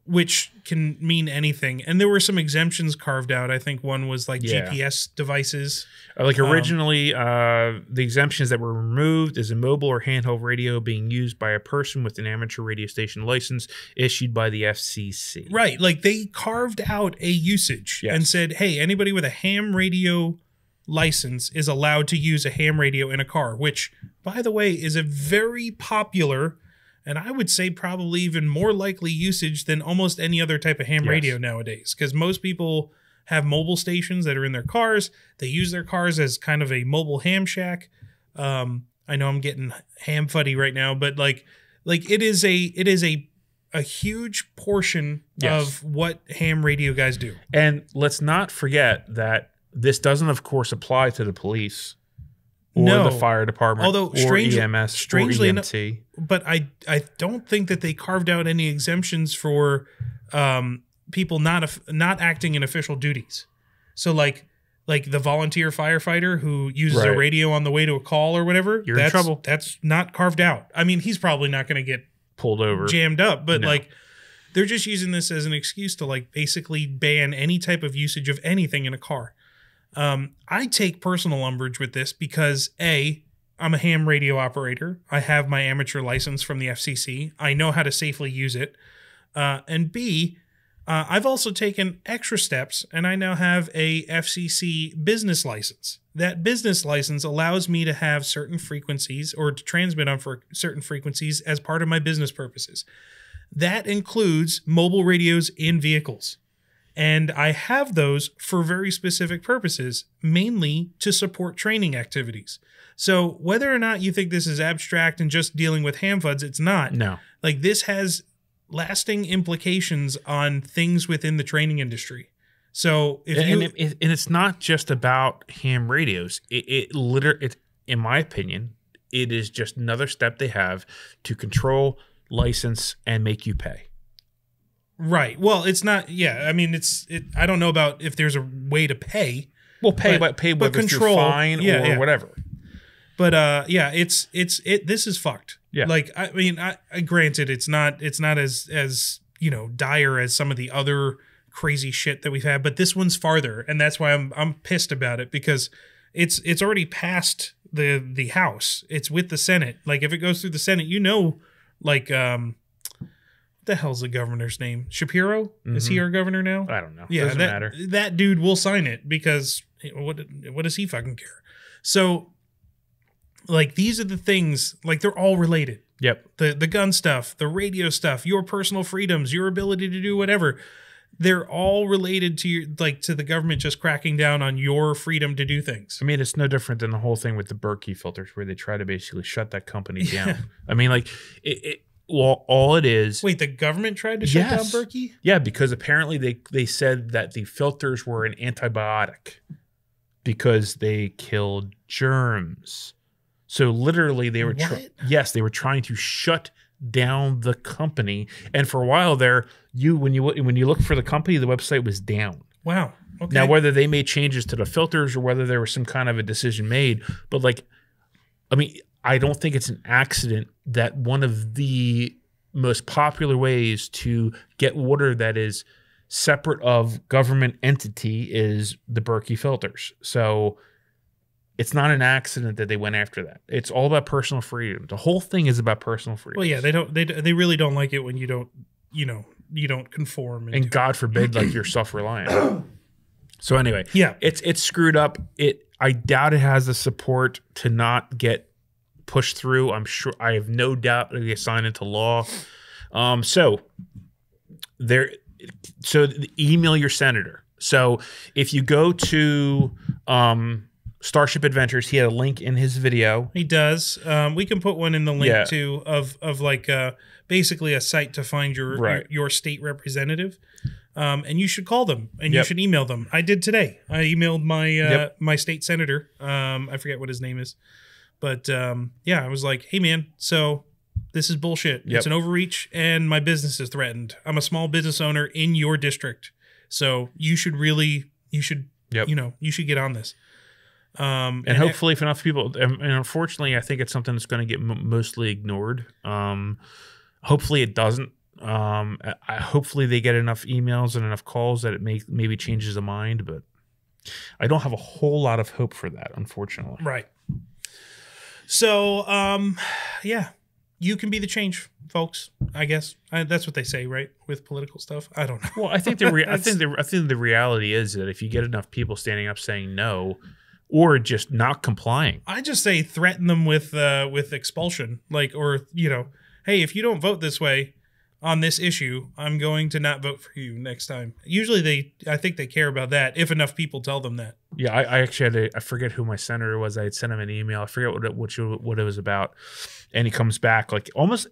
Which can mean anything. And there were some exemptions carved out. I think one was like GPS devices. Like originally, the exemptions that were removed is a mobile or handheld radio being used by a person with an amateur radio station license issued by the FCC. Right. Like they carved out a usage and said, hey, anybody with a ham radio license is allowed to use a ham radio in a car, which, by the way, is a very popular and I would say probably even more likely usage than almost any other type of ham radio nowadays. Because most people have mobile stations that are in their cars. They use their cars as kind of a mobile ham shack. I know I'm getting ham fuddy right now, but like it is a huge portion of what ham radio guys do. And let's not forget that this doesn't, of course, apply to the police. Or the fire department, although or EMS, strangely or EMT. Enough, but I don't think that they carved out any exemptions for people not acting in official duties. So like the volunteer firefighter who uses a radio on the way to a call or whatever, you're in trouble. That's not carved out. I mean, he's probably not going to get pulled over, jammed up, but like they're just using this as an excuse to like basically ban any type of usage of anything in a car. I take personal umbrage with this because A, I'm a ham radio operator. I have my amateur license from the FCC. I know how to safely use it. And B, I've also taken extra steps and I now have a FCC business license. That business license allows me to have certain frequencies or to transmit on for certain frequencies as part of my business purposes. That includes mobile radios in vehicles. And I have those for very specific purposes, mainly to support training activities. So whether or not you think this is abstract and just dealing with ham fuds, it's not. No. Like this has lasting implications on things within the training industry. So and it's not just about ham radios. It literally, in my opinion, it is just another step they have to control, license, and make you pay. Right. Well, it's not. Yeah. I mean, I don't know about if there's a way to pay. Well, pay whether control, through fine or whatever. But this is fucked. Yeah. Like I mean, I granted it's not as dire as some of the other crazy shit that we've had, but this one's farther, and that's why I'm pissed about it because it's already passed the House. It's with the Senate. Like if it goes through the Senate, like the hell's the governor's name? Shapiro? Is he our governor now? I don't know. Yeah, Doesn't matter. That dude will sign it because what does he fucking care? So, like, these are the things, like, they're all related. Yep. The gun stuff, the radio stuff, your personal freedoms, your ability to do whatever. They're all related to your, like, to the government just cracking down on your freedom to do things. I mean, it's no different than the whole thing with the Berkey filters, where they try to basically shut that company down. I mean, like, well, all it is. Wait, the government tried to shut down Berkey? Yeah, because apparently they said that the filters were an antibiotic because they killed germs. So literally, they were they were trying to shut down the company. And for a while there, when you look for the company, the website was down. Wow. Okay. Now, whether they made changes to the filters or whether there was some kind of a decision made, but like, I mean, I don't think it's an accident that one of the most popular ways to get water that is separate of government entity is the Berkey filters. So it's not an accident that they went after that. It's all about personal freedom. The whole thing is about personal freedom. Well, yeah, they really don't like it when you don't conform. And God forbid, like, you're self-reliant. So anyway, yeah, it's screwed up. I doubt it has the support to not get pushed through. I'm sure. I have no doubt it'll get signed into law. So email your senator. So if you go to Starship Adventures, he had a link in his video. He does. We can put one in the link too of like basically a site to find your state representative. And you should call them and you should email them. I did today. I emailed my my state senator. I forget what his name is. But I was like, hey man, so this is bullshit. It's an overreach and my business is threatened. I'm a small business owner in your district. So you should get on this. And hopefully if enough people, and unfortunately, I think it's something that's going to get mostly ignored. Hopefully it doesn't. Hopefully they get enough emails and enough calls that it maybe changes the mind, but I don't have a whole lot of hope for that, unfortunately. Right. So, you can be the change, folks. I guess that's what they say, right? With political stuff. I don't know. Well, I think I think the reality is that if you get enough people standing up saying no, or just not complying, I just say threaten them with expulsion, like, or hey, if you don't vote this way on this issue, I'm going to not vote for you next time. Usually I think they care about that if enough people tell them that. Yeah, I actually I forget who my senator was. I had sent him an email. I forget what it was about. And he comes back like almost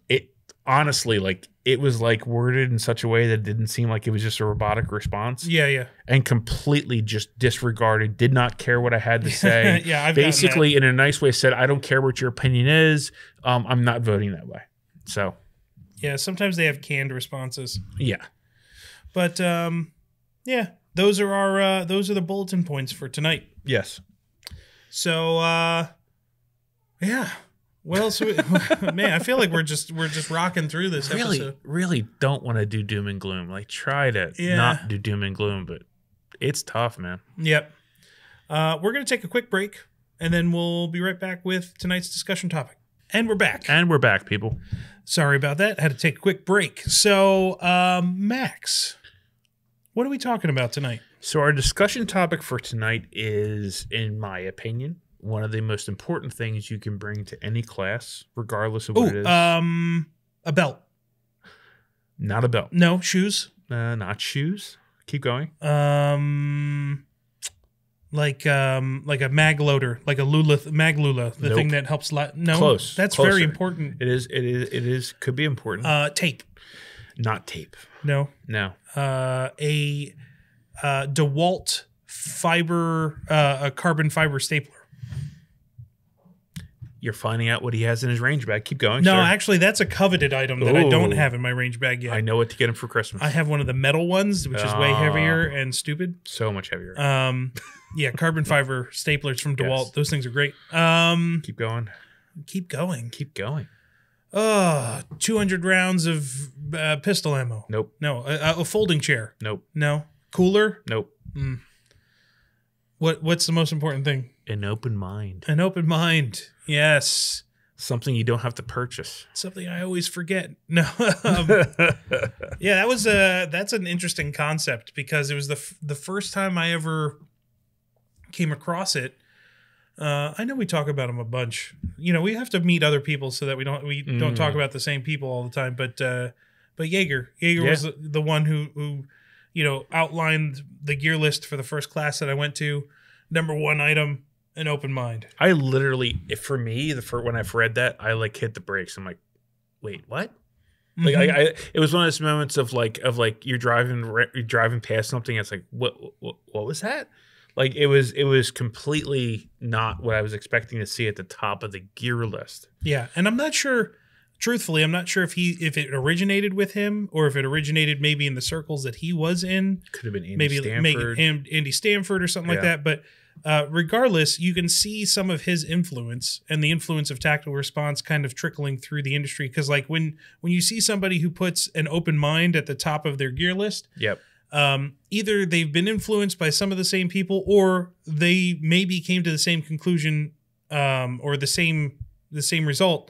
honestly, like it was like worded in such a way that it didn't seem like it was just a robotic response. Yeah. And completely just disregarded, did not care what I had to say. Yeah, I've basically in a nice way said, I don't care what your opinion is. I'm not voting that way. So yeah, sometimes they have canned responses. Yeah. But those are the bulletin points for tonight. Yes. So what else? Man, I feel like we're just rocking through this episode. Really don't want to do doom and gloom. Like try to not do doom and gloom, but it's tough, man. Yep. We're gonna take a quick break, and then we'll be right back with tonight's discussion topic. And we're back. And we're back, people. Sorry about that. Had to take a quick break. So, Max, what are we talking about tonight? So our discussion topic for tonight is, in my opinion, one of the most important things you can bring to any class, regardless of what it is. A belt. Not a belt. No, shoes. Not shoes. Keep going. Like a mag loader, like a mag lula, the thing that helps. No, close. That's Closer. very important. It is. Could be important. Tape. Not tape. No. A DeWalt fiber, a carbon fiber stapler. You're finding out what he has in his range bag. Keep going. No, sir. Actually, that's a coveted item that I don't have in my range bag yet. I know what to get him for Christmas. I have one of the metal ones, which is way heavier and stupid. So much heavier. Yeah, carbon fiber staplers from DeWalt. Yes. Those things are great. Keep going. Keep going. 200 rounds of pistol ammo. Nope. No. A folding chair. Nope. No. Cooler. Nope. What's the most important thing? An open mind. An open mind. Yes. Something you don't have to purchase. Something I always forget. No. Yeah, that's an interesting concept because it was the first time I ever came across it. I know we talk about them a bunch. We have to meet other people so that we don't talk about the same people all the time. But Jaeger was the one who outlined the gear list for the first class that I went to. Number one item, an open mind. I literally, for me, when I've read that, I like hit the brakes. I'm like, wait, what? Mm-hmm. Like it was one of those moments of like you're driving past something. It's like, what was that? Like it was completely not what I was expecting to see at the top of the gear list. Yeah, and I'm not sure. Truthfully, I'm not sure if it originated with him or if it originated maybe in the circles that he was in. Could have been Andy Stanford or something like that. But regardless, you can see some of his influence and the influence of tactical response kind of trickling through the industry. Because like when you see somebody who puts an open mind at the top of their gear list, either they've been influenced by some of the same people or they maybe came to the same conclusion or the same result.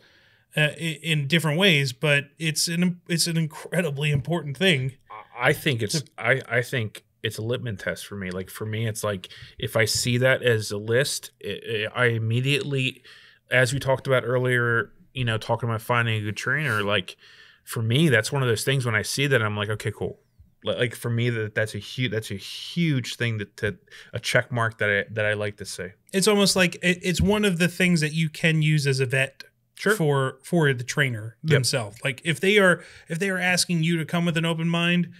In different ways, but it's an incredibly important thing. I think it's a litmus test for me. Like for me, it's like if I see that as a list, I immediately, as we talked about earlier, talking about finding a good trainer. Like for me, that's one of those things when I see that I'm like, okay, cool. Like for me, that's a huge thing to a check mark that I like to see. It's almost like it's one of the things that you can use as a vet. Sure. For the trainer themselves. Like if they are asking you to come with an open mind,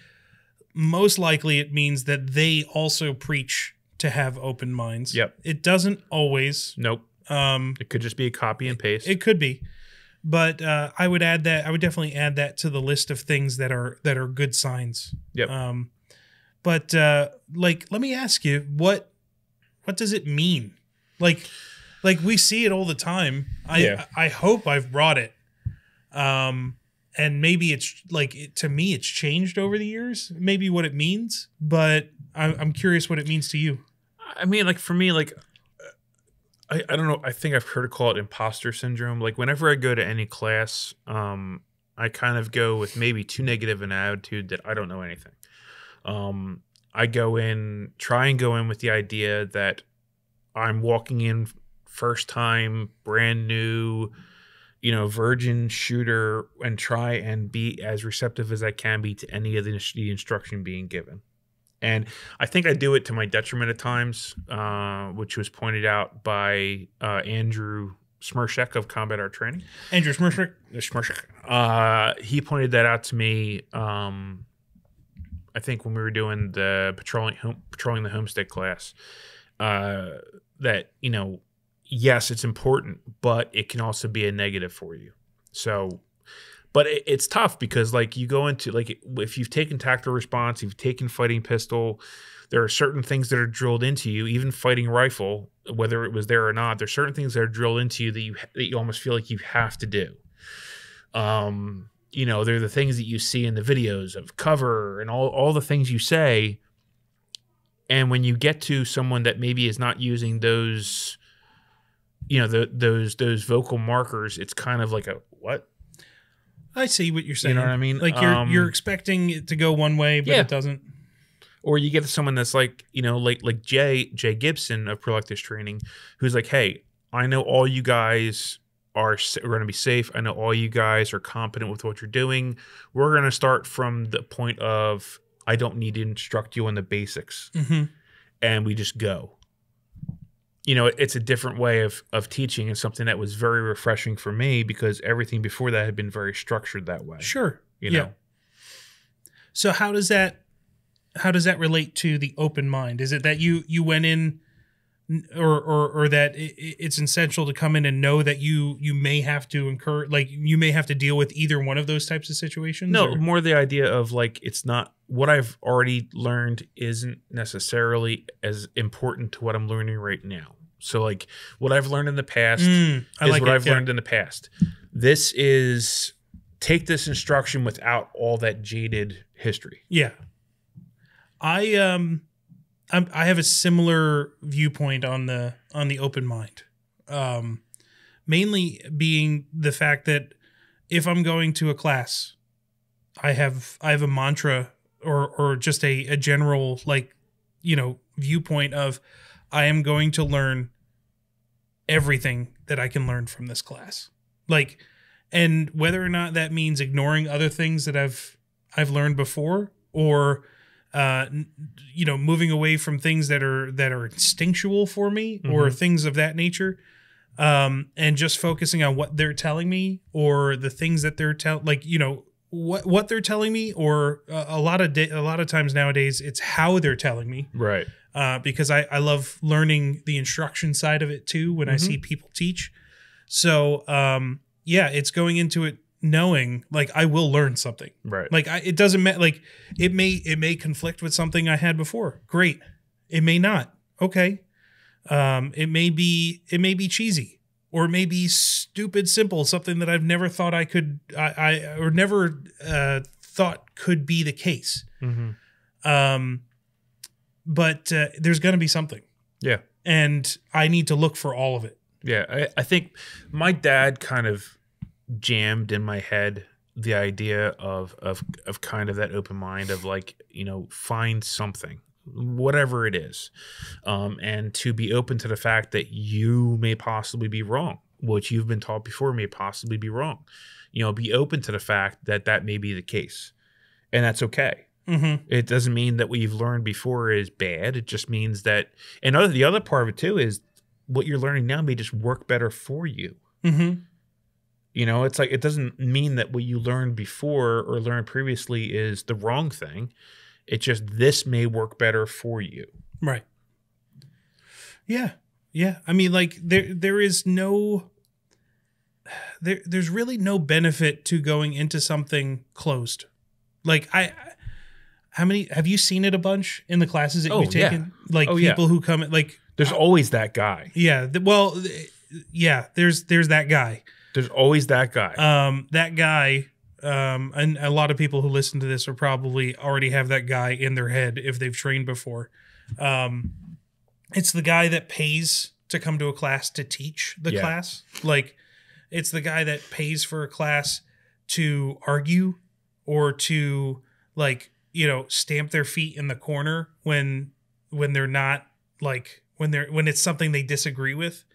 most likely it means that they also preach to have open minds. Yep. It doesn't always. Nope. It could just be a copy and paste. It could be. But I would add that. I would definitely add that to the list of things that are good signs. Yep. But let me ask you, what does it mean? Like we see it all the time. I hope I've brought it. And maybe it's to me, it's changed over the years, maybe what it means, but I'm curious what it means to you. I mean, like for me, like, I don't know. I think I've heard it called imposter syndrome. Like whenever I go to any class, I kind of go with maybe too negative an attitude that I don't know anything. I try and go in with the idea that I'm walking in first time, brand new, virgin shooter, and try and be as receptive as I can be to any of the instruction being given. And I think I do it to my detriment at times, which was pointed out by Andrew Smirshek of Combat Art Training. Andrew Smirshek? He pointed that out to me, I think when we were doing the patrolling the homestead class, that, yes, it's important, but it can also be a negative for you. So, but it's tough because like you go into like, if you've taken tactical response, you've taken fighting pistol, there are certain things that are drilled into you, even fighting rifle, whether it was there or not, there's certain things that are drilled into you that you almost feel like you have to do. They're the things that you see in the videos of cover and all the things you say. And when you get to someone that maybe is not using those, those vocal markers, it's kind of like a what? I see what you're saying. You know what I mean? Like you're expecting it to go one way, but it doesn't. Or you get to someone that's like, like Jay Gibson of Prolectus Training, who's like, hey, I know all you guys are going to be safe. I know all you guys are competent with what you're doing. We're going to start from the point of I don't need to instruct you on the basics. Mm-hmm. And we just go. It's a different way of teaching, and something that was very refreshing for me because everything before that had been very structured that way. Sure. So how does that relate to the open mind? Is it that you went in or that it's essential to come in and know that you may have to you may have to deal with either one of those types of situations? No, more the idea of like, it's not what I've already learned isn't necessarily as important to what I'm learning right now. So like what I've learned in the past is what I've learned in the past. This is take this instruction without all that jaded history. Yeah. I have a similar viewpoint on the open mind. mainly being the fact that if I'm going to a class, I have a mantra or just a general, like, you know, viewpoint of I am going to learn everything that I can learn from this class. Like, and whether or not that means ignoring other things that I've learned before, or you know, moving away from things that are instinctual for me, or things of that nature, and just focusing on what they're telling me, or the things that they're like, you know, what they're telling me, or a lot of times nowadays it's how they're telling me, right? Because I love learning the instruction side of it too when I see people teach. So yeah, it's going into it knowing like I will learn something, right? Like it doesn't matter. Like it may conflict with something I had before. Great. It may not. Okay. It may be cheesy, or it may be stupid simple, something that I've never thought I could, or never thought could be the case. But there's going to be something. Yeah. And I need to look for all of it. Yeah. I think my dad kind of jammed in my head the idea of kind of that open mind of like, you know, find something, whatever it is, and to be open to the fact that you may possibly be wrong. What you've been taught before may possibly be wrong. You know, be open to the fact that that may be the case, and that's okay. It doesn't mean that what you've learned before is bad. It just means that, and the other part of it too is what you're learning now may just work better for you. You know, it's like, it doesn't mean that what you learned before or learned previously is the wrong thing. It's just this may work better for you. Right. Yeah. Yeah. I mean, like there is no, there's really no benefit to going into something closed. Like how many, have you seen it a bunch in the classes that you've taken? Yeah. Like people who come, like, there's always that guy. Yeah. Well, yeah, there's that guy. There's always that guy. That guy, and a lot of people who listen to this are probably already have that guy in their head if they've trained before. It's the guy that pays to come to a class to teach the class. Like, it's the guy that pays for a class to argue, or to, like, you know, stamp their feet in the corner when they're not, like, when it's something they disagree with.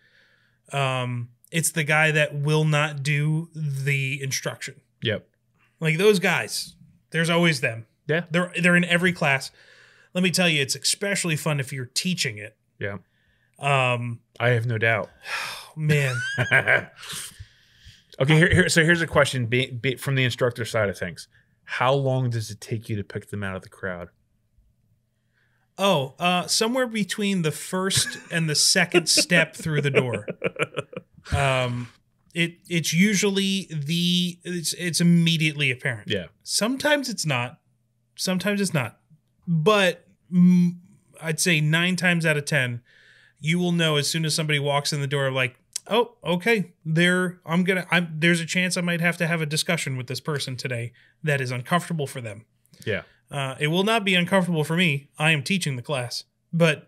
It's the guy that will not do the instruction. Yep. Like those guys, there's always them. Yeah. They're in every class. Let me tell you, it's especially fun if you're teaching it. Yeah. I have no doubt. Man. Okay, so here's a question from the instructor side of things. How long does it take you to pick them out of the crowd? Oh, somewhere between the first and the second step through the door. It's usually it's immediately apparent. Yeah. Sometimes it's not. But I'd say 9 times out of 10, you will know as soon as somebody walks in the door, like, oh, okay, there's a chance I might have to have a discussion with this person today that is uncomfortable for them. Yeah. It will not be uncomfortable for me. I am teaching the class, but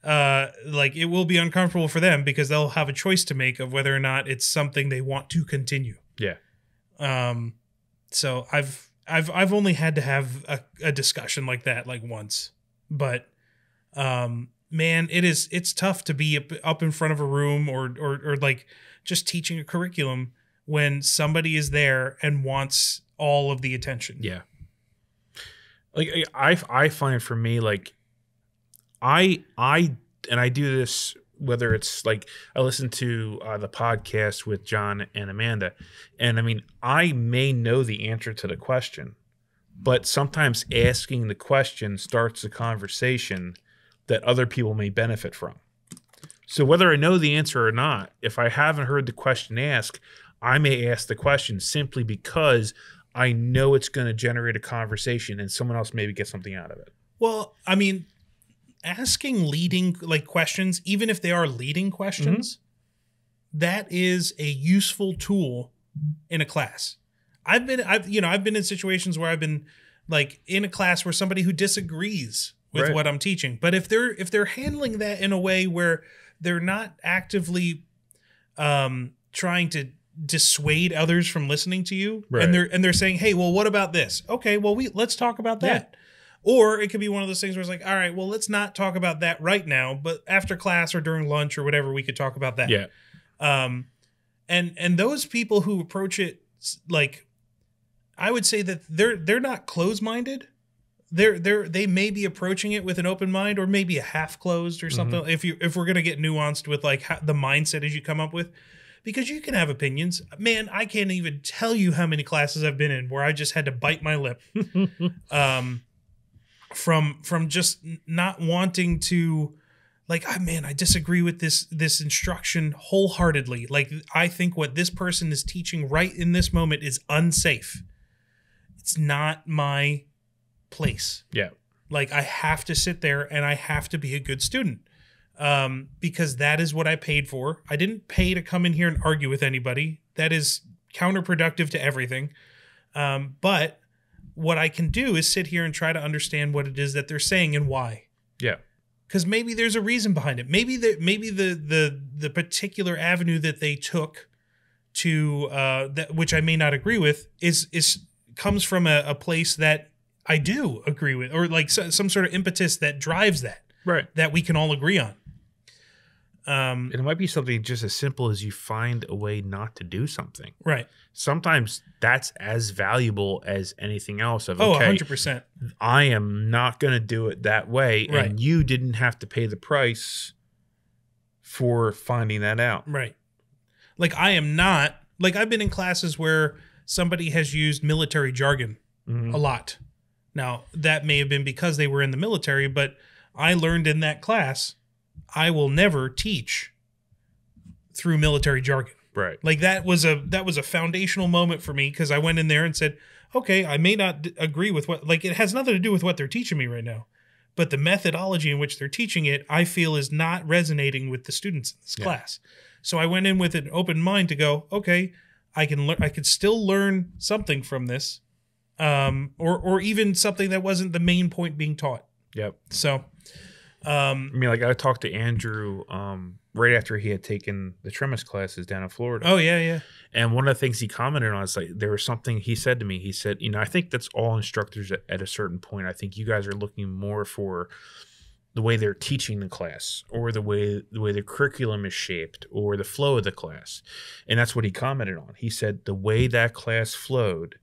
like, it will be uncomfortable for them because they'll have a choice to make of whether or not it's something they want to continue. Yeah. So I've only had to have a discussion like that like once, but man, it's tough to be up in front of a room or like just teaching a curriculum when somebody is there and wants all of the attention. Yeah. Like I find for me, like I do this, whether it's like I listen to the podcast with John and Amanda, and I mean, I may know the answer to the question, but sometimes asking the question starts a conversation that other people may benefit from. So whether I know the answer or not, if I haven't heard the question asked, I may ask the question simply because I know it's going to generate a conversation and someone else maybe get something out of it. Well, I mean, asking leading like questions, even if they are leading questions, that is a useful tool in a class. I've been in situations where I've been like in a class where somebody who disagrees with what I'm teaching, but if they're handling that in a way where they're not actively trying to dissuade others from listening to you, right. and they're saying, hey, well, what about this? Okay, well, let's talk about that. Or it could be one of those things where it's like, all right, well, let's not talk about that right now, but after class or during lunch or whatever, we could talk about that. Yeah. And those people who approach it, like, I would say that they're not closed-minded. They may be approaching it with an open mind, or maybe a half closed or something. If we're gonna get nuanced with like the mindset as you come up with, because you can have opinions. Man, I can't even tell you how many classes I've been in where I just had to bite my lip. From just not wanting to, like, I disagree with this instruction wholeheartedly. Like, I think what this person is teaching right in this moment is unsafe. It's not my place. Yeah. Like, I have to sit there and I have to be a good student, because that is what I paid for. I didn't pay to come in here and argue with anybody. That is counterproductive to everything. But what I can do is sit here and try to understand what it is that they're saying and why. Yeah. Because maybe there's a reason behind it. Maybe the particular avenue that they took to which I may not agree with comes from a place that I do agree with, or like some sort of impetus that drives that. Right. That we can all agree on. It might be something just as simple as you find a way not to do something. Right. Sometimes that's as valuable as anything else. Of, oh, okay, 100%. I am not going to do it that way. Right. And you didn't have to pay the price for finding that out. Right. Like, I am not, like, I've been in classes where somebody has used military jargon a lot. Now, that may have been because they were in the military, but I learned in that class, I will never teach through military jargon. Right. Like, that was a foundational moment for me, because I went in there and said, okay, I may not agree with what, like, it has nothing to do with what they're teaching me right now, but the methodology in which they're teaching it, I feel, is not resonating with the students in this class. So I went in with an open mind to go, okay, I could still learn something from this, or even something that wasn't the main point being taught. Yep. So, I mean, like, I talked to Andrew right after he had taken the Tremis classes down in Florida. Oh, yeah. And one of the things he commented on is, like, there was something he said to me. He said, I think that's all instructors at a certain point. I think you guys are looking more for the way they're teaching the class, or the way the curriculum is shaped, or the flow of the class. And that's what he commented on. He said the way that class flowed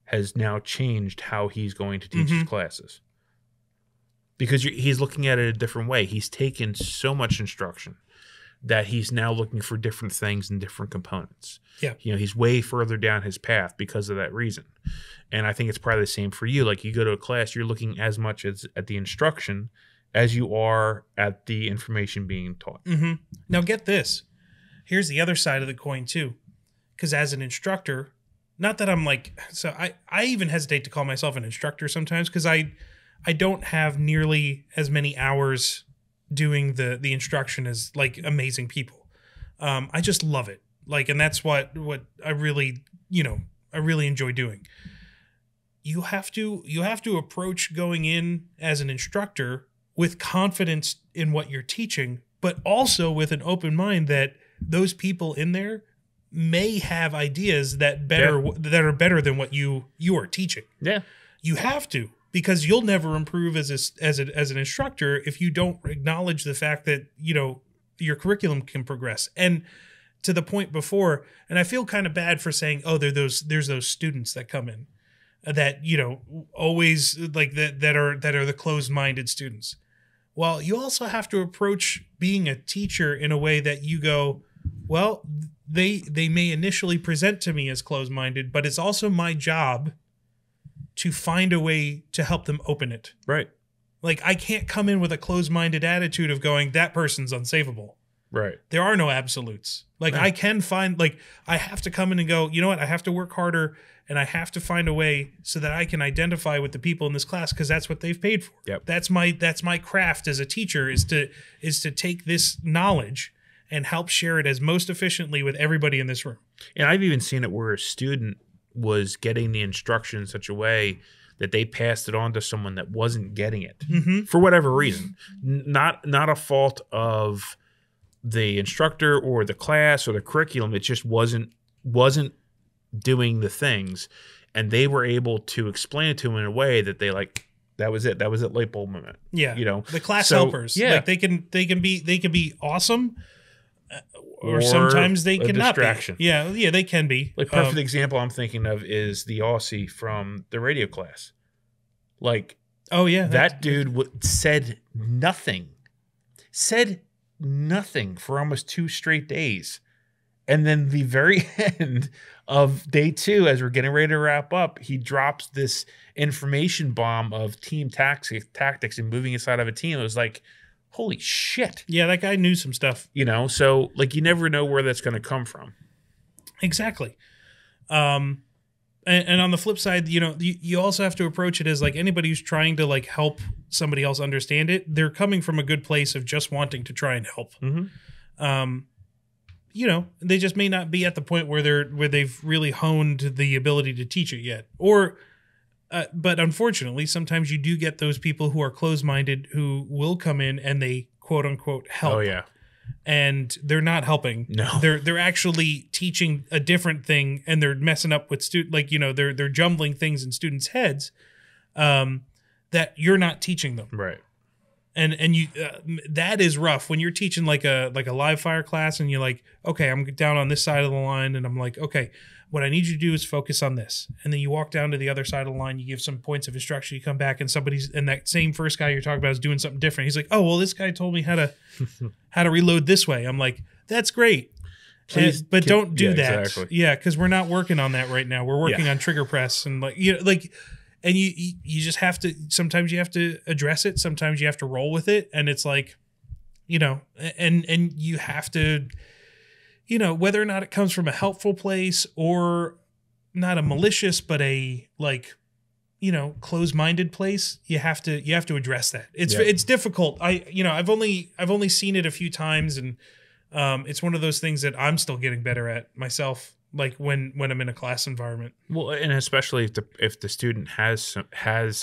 has now changed how he's going to teach his classes. Because he's looking at it a different way. He's taken so much instruction that he's now looking for different things and different components. Yeah. He's way further down his path because of that reason. And I think it's probably the same for you. Like, you go to a class, you're looking as much at the instruction as you are at the information being taught. Now, get this. Here's the other side of the coin, too. Because as an instructor, not that I'm like, so I even hesitate to call myself an instructor sometimes, because I don't have nearly as many hours doing the instruction as, like, amazing people. I just love it. Like, and that's what I really, I really enjoy doing. You have to approach going in as an instructor with confidence in what you're teaching, but also with an open mind that those people in there may have ideas that are better than what you are teaching. Yeah. You have to, because you'll never improve as an instructor if you don't acknowledge the fact that, your curriculum can progress. And to the point before, and I feel kind of bad for saying, oh, there's those students that come in that, always like that are the closed-minded students. Well, you also have to approach being a teacher in a way that you go, well, they may initially present to me as closed-minded, but it's also my job to find a way to help them open it. Right. Like, I can't come in with a closed-minded attitude of going, that person's unsavable. Right. There are no absolutes. Like, right. I can find, like, I have to come in and go, you know what? I have to work harder, and I have to find a way so that I can identify with the people in this class, because that's what they've paid for. Yep. That's my craft as a teacher, is to take this knowledge and help share it as most efficiently with everybody in this room. And I've even seen it where a student was getting the instruction in such a way that they passed it on to someone that wasn't getting it for whatever reason. Not a fault of the instructor or the class or the curriculum, it just wasn't doing the things, and they were able to explain it to them in a way that they like. That was it. That was it. Light bulb moment. Yeah, you know, the class helpers. Yeah, like they can be awesome, or sometimes they cannot be. Yeah, they can be. Like perfect example I'm thinking of is the Aussie from the radio class. Like, oh yeah, that dude said nothing for almost 2 straight days. And then the very end of day 2, as we're getting ready to wrap up, he drops this information bomb of team tactics and moving inside of a team. It was like, holy shit. Yeah, that guy knew some stuff. You know, so like you never know where that's going to come from. Exactly. And on the flip side, you know, you also have to approach it as like anybody who's trying to like help somebody else understand it. They're coming from a good place of just wanting to try and help. Mm-hmm. You know, they just may not be at the point where they've really honed the ability to teach it yet. But unfortunately, sometimes you do get those people who are closed-minded who will come in and they quote unquote help. Oh yeah. And they're not helping. No, they're actually teaching a different thing, and they're messing up with they're jumbling things in students' heads that you're not teaching them. Right. And you that is rough when you're teaching like a live fire class, and you're like, okay, I'm down on this side of the line, and I'm like, okay, what I need you to do is focus on this. And then you walk down to the other side of the line, you give some points of instruction, you come back, and that same first guy you're talking about is doing something different. He's like, oh, well, this guy told me how to reload this way. I'm like, that's great. But don't do that. Exactly. Yeah, because we're not working on that right now. We're working on trigger press and and you just have to, sometimes you have to address it. Sometimes you have to roll with it. And it's like, you know, and you have to, you know, whether or not it comes from a helpful place or not a malicious, but a like, you know, closed-minded place, you have to address that. It's difficult. I've only seen it a few times, and it's one of those things that I'm still getting better at myself. Like when I'm in a class environment. Well, and especially if the student has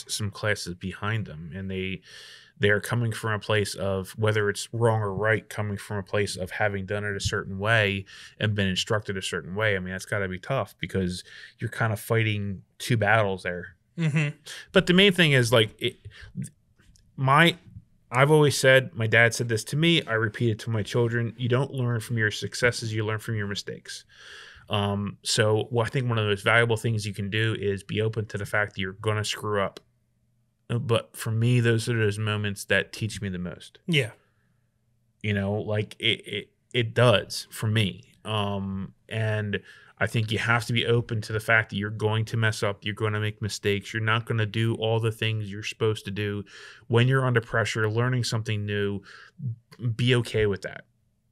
some classes behind them, and they're coming from a place of, whether it's wrong or right, coming from a place of having done it a certain way and been instructed a certain way. I mean, that's got to be tough because you're kind of fighting 2 battles there. Mm-hmm. But the main thing is like I've always said, my dad said this to me, I repeat it to my children: you don't learn from your successes, you learn from your mistakes. So I think one of the most valuable things you can do is be open to the fact that you're going to screw up. But for me, those are those moments that teach me the most. Yeah. You know, like it does for me. And I think you have to be open to the fact that you're going to mess up. You're going to make mistakes. You're not going to do all the things you're supposed to do. When you're under pressure, learning something new, be okay with that.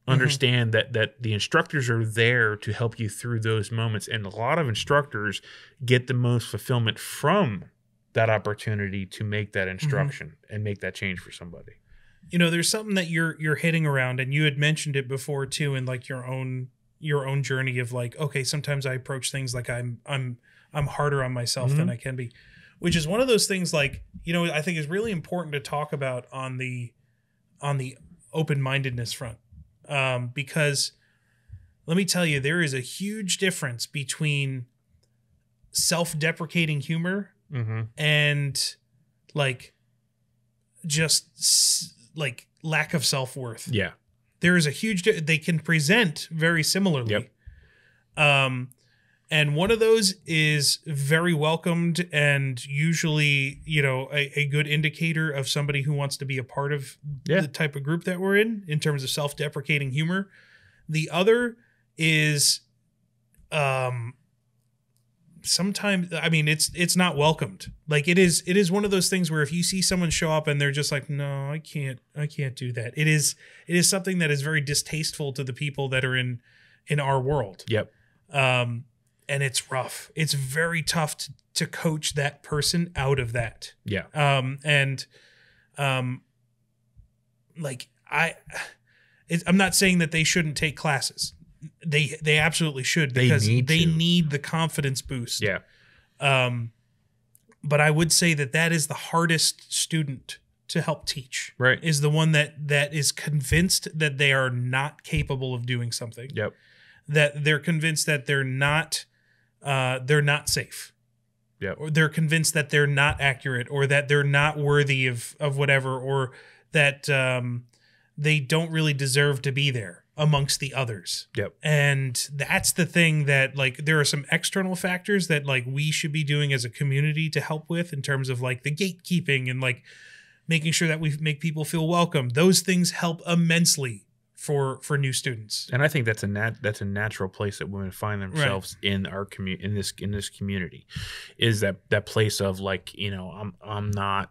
Understand that the instructors are there to help you through those moments. And a lot of instructors get the most fulfillment from that opportunity to make that instruction and make that change for somebody. You know, there's something that you're hitting around, and you had mentioned it before too, in like your own journey of like, okay, sometimes I approach things like I'm harder on myself than I can be, which is one of those things like, you know, I think is really important to talk about on the open-mindedness front. Because let me tell you, there is a huge difference between self-deprecating humor and like just like lack of self-worth. Yeah. There is a huge, they can present very similarly. Yep. And one of those is very welcomed and usually, you know, a good indicator of somebody who wants to be a part of the type of group that we're in terms of self-deprecating humor. The other is sometimes, I mean, it's not welcomed. Like it is one of those things where if you see someone show up and they're just like, no, I can't do that. It is something that is very distasteful to the people that are in our world. Yep. And it's rough. It's very tough to coach that person out of that. Yeah. Like I'm not saying that they shouldn't take classes. They absolutely should, because they need the confidence boost. Yeah. But I would say that is the hardest student to help teach. Right. Is the one that is convinced that they are not capable of doing something. Yep. That they're convinced that they're not safe. Yep. Or they're convinced that they're not accurate, or that they're not worthy of whatever, or that they don't really deserve to be there amongst the others. Yep. And that's the thing that, like, there are some external factors that, like, we should be doing as a community to help with, in terms of, like, the gatekeeping and, like, making sure that we make people feel welcome. Those things help immensely for new students. And I think that's a natural place that women find themselves in our community, in this community, is that place of, like, you know, I'm not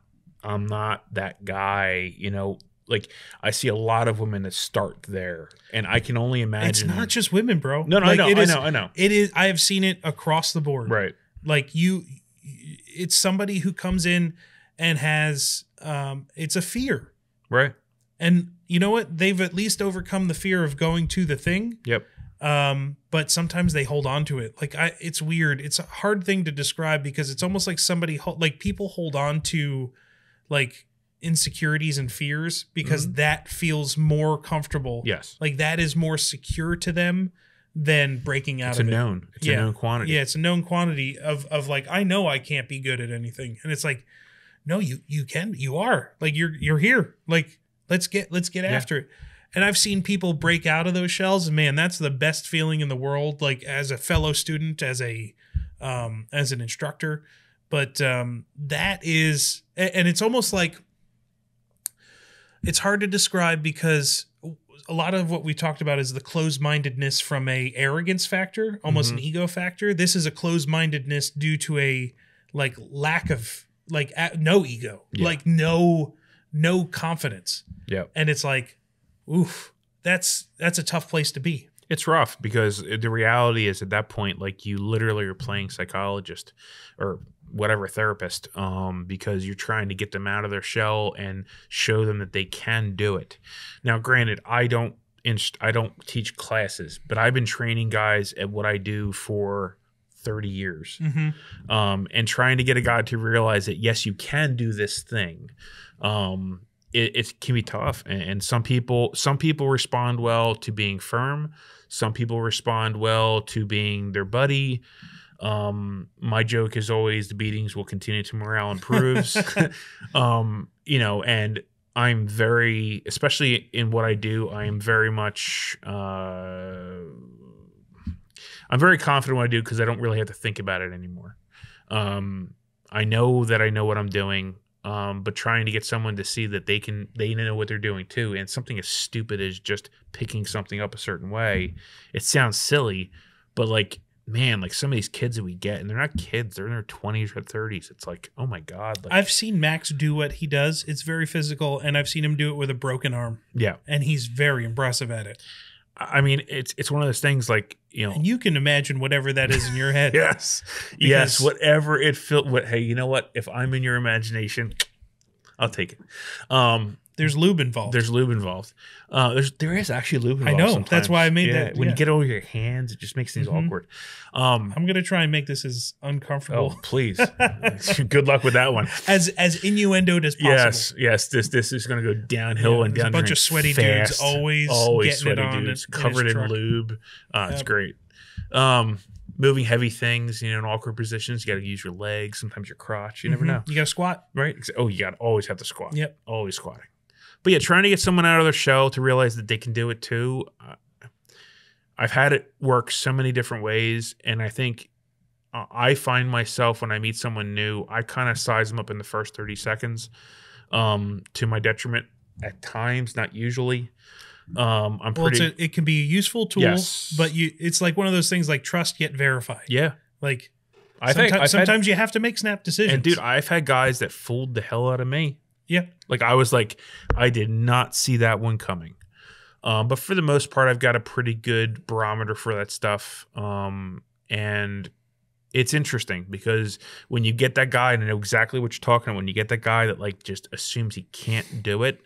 that guy, you know. Like, I see a lot of women that start there, and I can only imagine. It's not just women, bro. No, like, I know. It is. I have seen it across the board. Right. Like, it's somebody who comes in and has, it's a fear. Right. And you know what? They've at least overcome the fear of going to the thing. Yep. But sometimes they hold on to it. Like, it's weird. It's a hard thing to describe, because it's almost like people hold on to, like, insecurities and fears because that feels more comfortable. Yes. Like, that is more secure to them than breaking out of it. It's a known quantity. Yeah, it's a known quantity of like, I know I can't be good at anything. And it's like, no, you can. You are. Like, you're here. Like, let's get after it. And I've seen people break out of those shells, and man, that's the best feeling in the world, like, as a fellow student, as an instructor. But that is, and it's almost like, it's hard to describe, because a lot of what we talked about is the closed-mindedness from a arrogance factor, almost an ego factor. This is a closed-mindedness due to a, like, lack of, like, no ego, like no confidence. Yeah. And it's like, oof, that's a tough place to be. It's rough, because the reality is, at that point, like, you literally are playing psychologist or whatever therapist, because you're trying to get them out of their shell and show them that they can do it. Now, granted, I don't teach classes, but I've been training guys at what I do for 30 years, and trying to get a guy to realize that, yes, you can do this thing. It can be tough, and some people respond well to being firm. Some people respond well to being their buddy. My joke is always, the beatings will continue to morale improves. You know, and I'm very, especially in what I do, I am very much, I'm very confident in what I do, because I don't really have to think about it anymore. I know that I know what I'm doing. But trying to get someone to see that they know what they're doing too. And something as stupid as just picking something up a certain way, it sounds silly, but, like, man, like, some of these kids that we get, and they're not kids, they're in their 20s or 30s. It's like, oh my God. Like, I've seen Max do what he does. It's very physical, and I've seen him do it with a broken arm. Yeah. And he's very impressive at it. I mean, it's one of those things, like, you know. And you can imagine whatever that is in your head. Yes. Yes. Whatever it feels. Hey, you know what? If I'm in your imagination, I'll take it. There's lube involved. There is actually lube involved. I know. Sometimes. That's why I made that. When you get over your hands, it just makes things awkward. I'm gonna try and make this as uncomfortable. Oh, please. Good luck with that one. As innuendoed as possible. Yes. This is gonna go downhill and down. A bunch of sweaty dudes always getting sweaty it on dudes covered in lube. It's great. Moving heavy things, in awkward positions. You got to use your legs, sometimes your crotch. You never know. You got to squat. Right? Oh, you got to always have to squat. Yep. Always squatting. But yeah, trying to get someone out of their shell to realize that they can do it too. I've had it work so many different ways. And I think I find myself, when I meet someone new, I kind of size them up in the first 30 seconds to my detriment at times, not usually. It can be a useful tool, but it's like one of those things, like, trust yet verify. Yeah. Like, sometimes you have to make snap decisions. And dude, I've had guys that fooled the hell out of me. Yeah. Like, I was like, I did not see that one coming. But for the most part, I've got a pretty good barometer for that stuff. And it's interesting, because when you get that guy, and I know exactly what you're talking about, when you get that guy that, like, just assumes he can't do it,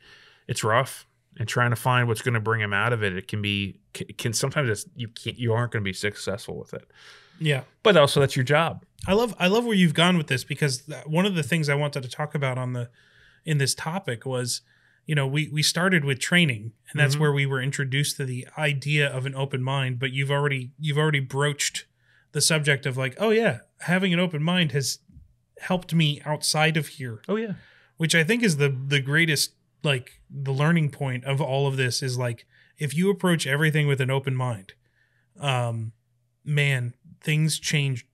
it's rough. And trying to find what's going to bring him out of it, it can sometimes you aren't going to be successful with it. Yeah, but also that's your job. I love where you've gone with this, because one of the things I wanted to talk about in this topic was, we started with training, and that's where we were introduced to the idea of an open mind. But you've already broached the subject of like, oh yeah, having an open mind has helped me outside of here. Oh yeah, which I think is the greatest, like, the learning point of all of this is like, if you approach everything with an open mind, man, things change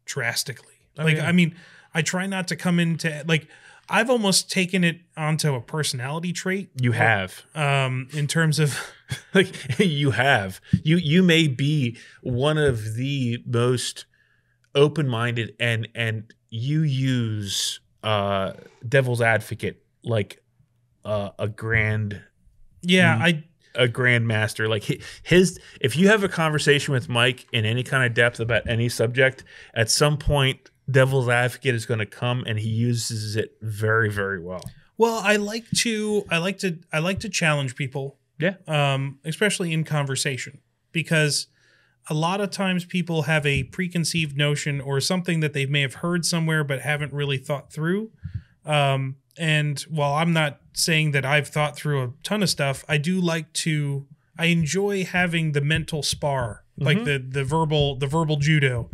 drastically. I mean, I try not to come into, like, I've almost taken it onto a personality trait. You have. In terms of like, you have. You may be one of the most open-minded, and you use devil's advocate like a grand a grandmaster. Like his if you have a conversation with Mike in any kind of depth about any subject, at some point devil's advocate is going to come, and he uses it very, very well. Well, I like to challenge people. Yeah. Especially in conversation, because a lot of times people have a preconceived notion or something that they may have heard somewhere but haven't really thought through. And while I'm not saying that I've thought through a ton of stuff, I enjoy having the mental spar, like the verbal judo,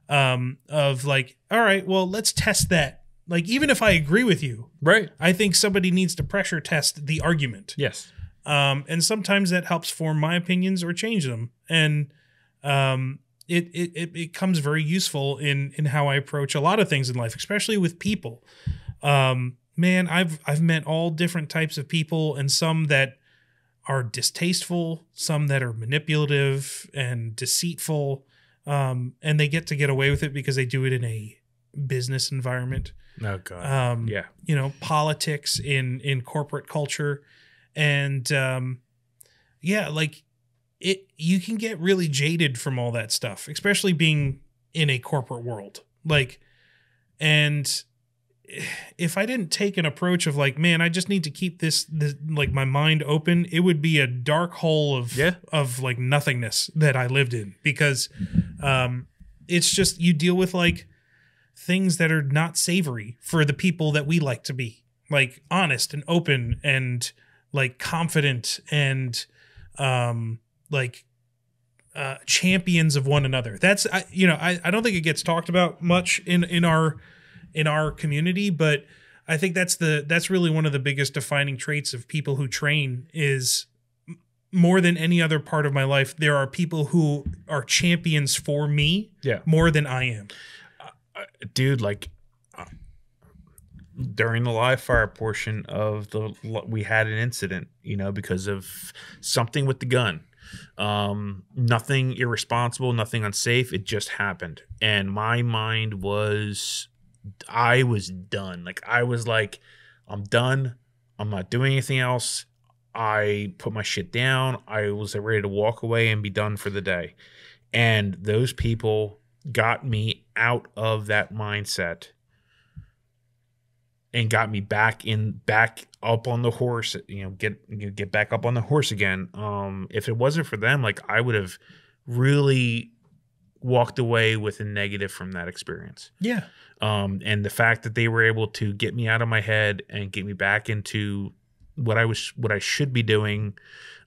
of like, all right, well, let's test that. Like, even if I agree with you, right? I think somebody needs to pressure test the argument. Yes. And sometimes that helps form my opinions or change them. And it becomes very useful in how I approach a lot of things in life, especially with people. Man, I've met all different types of people, and some that are distasteful, some that are manipulative and deceitful, and they get away with it because they do it in a business environment. Oh God. Yeah. Politics in corporate culture. And like you can get really jaded from all that stuff, especially being in a corporate world. Like, and if I didn't take an approach of like, man, I just need to keep this like my mind open, it would be a dark hole of like nothingness that I lived in, because it's just, you deal with like things that are not savory for the people that we like to be, like honest and open and like confident and champions of one another. That's I don't think it gets talked about much in our community, but I think that's really one of the biggest defining traits of people who train is, more than any other part of my life, there are people who are champions for me more than I am. Dude, like during the live fire portion of we had an incident, because of something with the gun. Nothing irresponsible, nothing unsafe. It just happened. And my mind I was done. Like, I was like, I'm done. I'm not doing anything else. I put my shit down. I was ready to walk away and be done for the day. And those people got me out of that mindset and got me back up on the horse, get back up on the horse again. If it wasn't for them, like, I would have really walked away with a negative from that experience. Yeah. And the fact that they were able to get me out of my head and get me back into what I should be doing,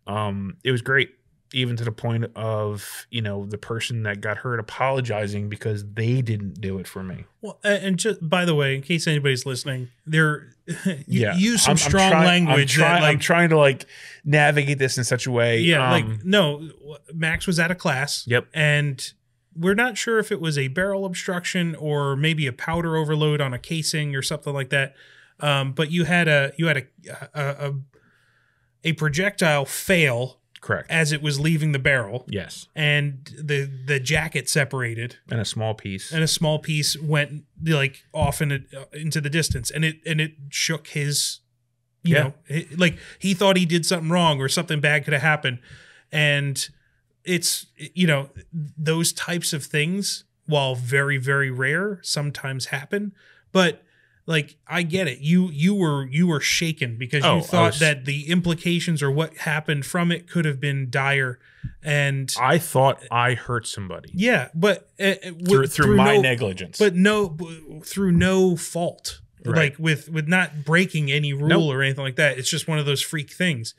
it was great. Even to the point of, the person that got hurt apologizing because they didn't do it for me. Well, and just by the way, in case anybody's listening, use some strong language. I'm trying to like navigate this in such a way. Yeah, no, Max was at a class. Yep. And we're not sure if it was a barrel obstruction or maybe a powder overload on a casing or something like that. But you had a projectile fail. Correct. As it was leaving the barrel. Yes. And the jacket separated. And a small piece. And a small piece went like off into the distance. And it shook his, like he thought he did something wrong or something bad could have happened. And it's, those types of things, while very, very rare, sometimes happen. But like, I get it. You were shaken because you thought that the implications or what happened from it could have been dire, and I thought I hurt somebody. Yeah, but through my negligence, but through no fault. like with not breaking any rule or anything like that. It's just one of those freak things.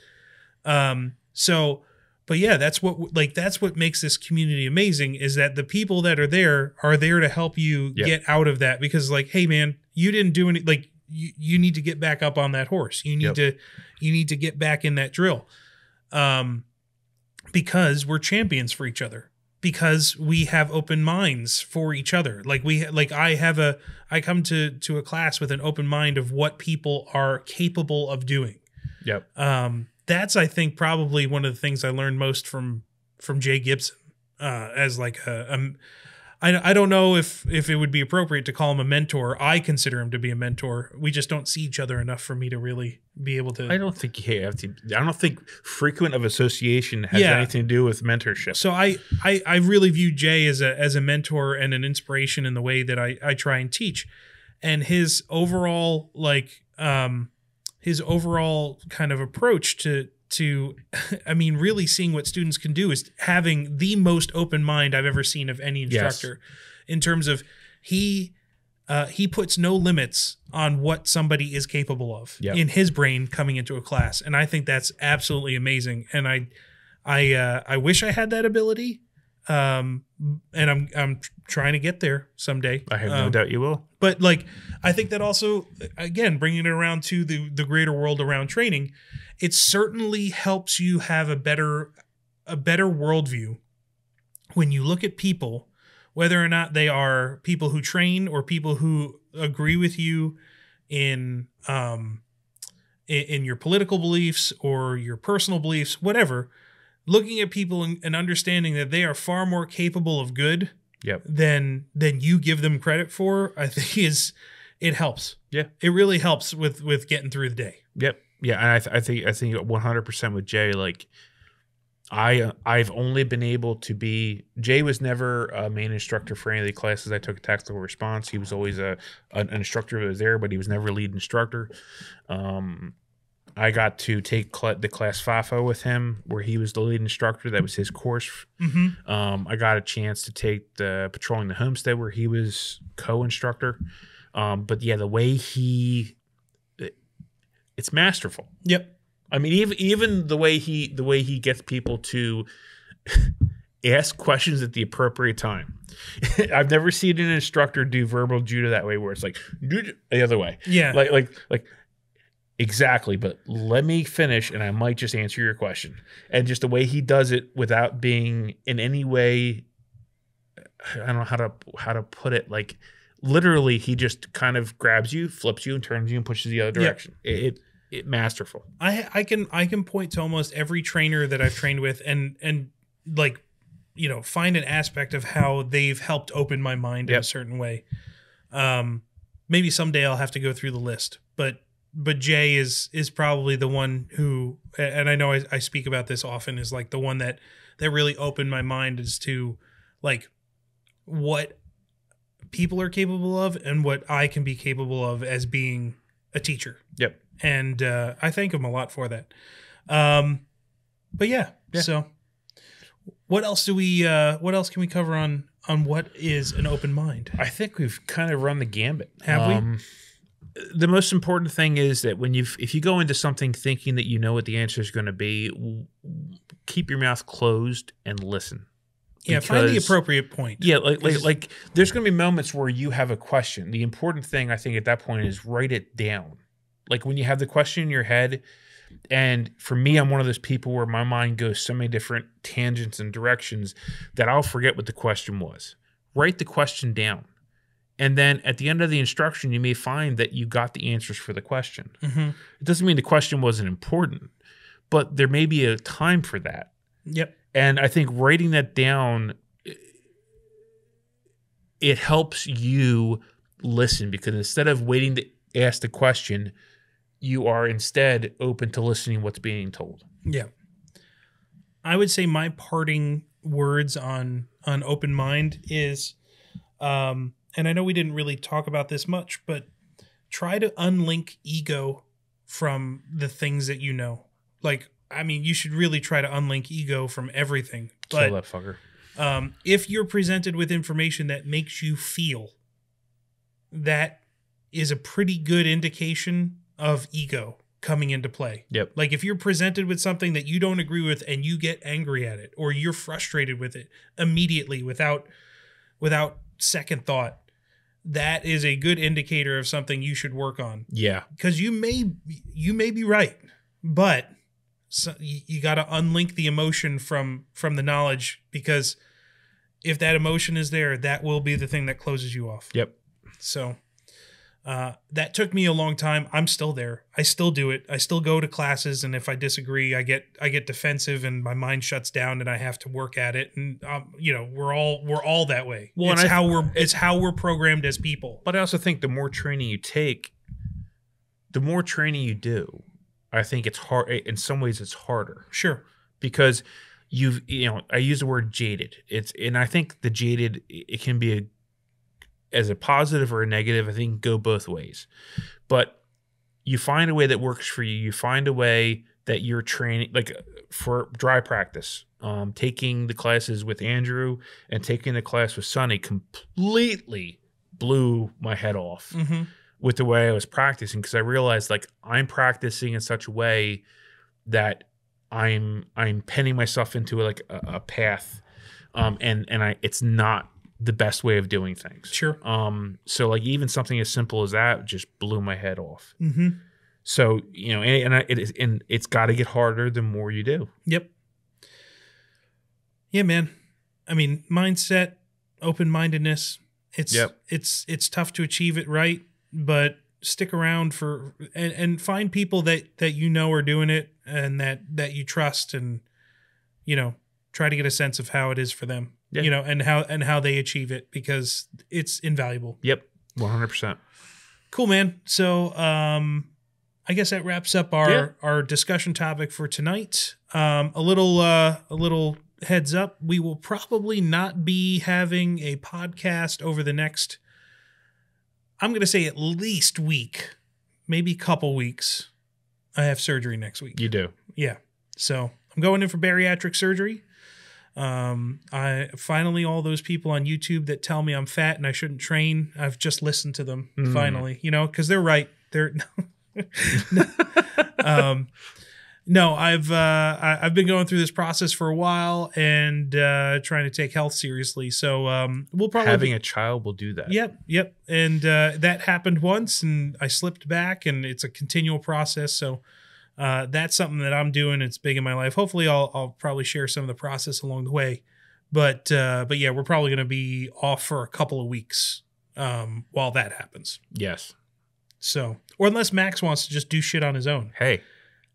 But yeah, that's what makes this community amazing, is that the people that are there to help you get out of that, because like, hey man, you didn't do any, like you need to get back up on that horse. You need to get back in that drill. Because we're champions for each other, because we have open minds for each other. I come to a class with an open mind of what people are capable of doing. Yep. That's, I think, probably one of the things I learned most from Jay Gibson, as like I don't know if it would be appropriate to call him a mentor. I consider him to be a mentor. We just don't see each other enough for me to really be able to. I don't think you have to. I don't think frequent of association has anything to do with mentorship. So I really view Jay as a mentor and an inspiration in the way that I try and teach, and his overall kind of approach to I mean, really seeing what students can do is having the most open mind I've ever seen of any instructor. In terms of he puts no limits on what somebody is capable of in his brain coming into a class. And I think that's absolutely amazing. And I wish I had that ability. And I'm trying to get there someday. I have no doubt you will. But like, I think that also, again, bringing it around to the greater world around training, it certainly helps you have a better worldview when you look at people, whether or not they are people who train or people who agree with you in your political beliefs or your personal beliefs, whatever. Looking at people and understanding that they are far more capable of good than you give them credit for, I think it helps. Yeah, it really helps with getting through the day. Yep. Yeah, and I think 100% with Jay. Like, I've only been able to be. Jay was never a main instructor for any of the classes I took at Tactical Response. He was always an instructor who was there, but he was never a lead instructor. I got to take the class FAFO with him, where he was the lead instructor. That was his course. Mm-hmm. I got a chance to take the Patrolling the Homestead, where he was co-instructor. But yeah, the way it's masterful. Yep. I mean, even the way he gets people to ask questions at the appropriate time. I've never seen an instructor do verbal judo that way, where it's like the other way. Yeah. Like. Exactly, but let me finish, and I might just answer your question. And just the way he does it without being in any way, I don't know how to put it. Like, literally, he just kind of grabs you, flips you, and turns you and pushes the other direction. It masterful. I can point to almost every trainer that I've trained with, and like, you know, find an aspect of how they've helped open my mind in a certain way. Maybe someday I'll have to go through the list, but Jay is probably the one who, and I know I speak about this often, is like the one that really opened my mind as to like what people are capable of and what I can be capable of as being a teacher. Yep. And I thank him a lot for that. But yeah. So what else can we cover on what is an open mind? I think we've kind of run the gambit. Have we? The most important thing is that if you go into something thinking that you know what the answer is going to be, keep your mouth closed and listen. Yeah, find the appropriate point. Yeah, like there's going to be moments where you have a question. The important thing, I think, at that point is write it down. Like, when you have the question in your head, and for me, I'm one of those people where my mind goes so many different tangents and directions that I'll forget what the question was. Write the question down. And then at the end of the instruction, you may find that you got the answers for the question. Mm-hmm. It doesn't mean the question wasn't important, but there may be a time for that. Yep. And I think writing that down, it helps you listen, because instead of waiting to ask the question, you are instead open to listening what's being told. Yeah. I would say my parting words on open mind is, and I know we didn't really talk about this much, but try to unlink ego from the things that you know. Like, I mean, you should really try to unlink ego from everything. But kill that fucker. If you're presented with information that makes you feel that is a pretty good indication of ego coming into play. Yep. Like if you're presented with something that you don't agree with and you get angry at it, or you're frustrated with it immediately without second thought, that is a good indicator of something you should work on. Yeah. Because you may be right, but you got to unlink the emotion from the knowledge, because if that emotion is there, that will be the thing that closes you off. Yep. So that took me a long time. I'm still there. I still do it. I still go to classes, and if I disagree, I get defensive, and my mind shuts down, and I have to work at it. And we're all that way. Well, it's how we're programmed as people. But I also think the more training you take, the more training you do, I think it's hard. In some ways, it's harder. Sure. Because I use the word jaded. And I think the jaded, it can be as a positive or a negative. I think go both ways. But you find a way that works for you. You find a way that you're training, like for dry practice. Taking the classes with Andrew and taking the class with Sonny completely blew my head off with the way I was practicing, because I realized like I'm practicing in such a way that I'm penning myself into like a path, and it's not the best way of doing things. Sure. So like even something as simple as that just blew my head off. Mm-hmm. So it's got to get harder the more you do. Yep. Yeah, man. I mean, mindset, open-mindedness. It's tough to achieve it right, but stick around and find people that are doing it and that you trust, and try to get a sense of how it is for them. Yeah. And how they achieve it, because it's invaluable. Yep. 100%. Cool, man. So I guess that wraps up our discussion topic for tonight. A little heads up, we will probably not be having a podcast over the next, I'm going to say at least week, maybe couple weeks. I have surgery next week. You do? Yeah. So I'm going in for bariatric surgery. I finally, all those people on YouTube that tell me I'm fat and I shouldn't train, I've just listened to them finally, because they're right. They're no, I've been going through this process for a while and trying to take health seriously. So we'll probably having a child will do that. Yep. And that happened once, and I slipped back, and it's a continual process. So that's something that I'm doing. It's big in my life. Hopefully I'll probably share some of the process along the way. But yeah, we're probably going to be off for a couple of weeks while that happens. Yes. So, or unless Max wants to just do shit on his own. Hey,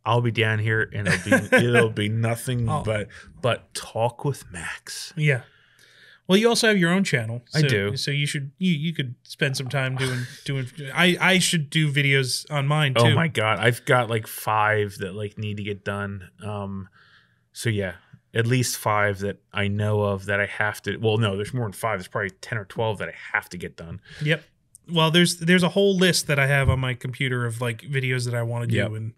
I'll be down here, and it'll be nothing but talk with Max. Yeah. Well, you also have your own channel. So, I do. So you could spend some time doing. I should do videos on mine too. Oh my God, I've got like 5 that like need to get done. So yeah, at least 5 that I know of that I have to. Well, no, there's more than 5. There's probably 10 or 12 that I have to get done. Yep. Well, there's a whole list that I have on my computer of like videos that I want to do, and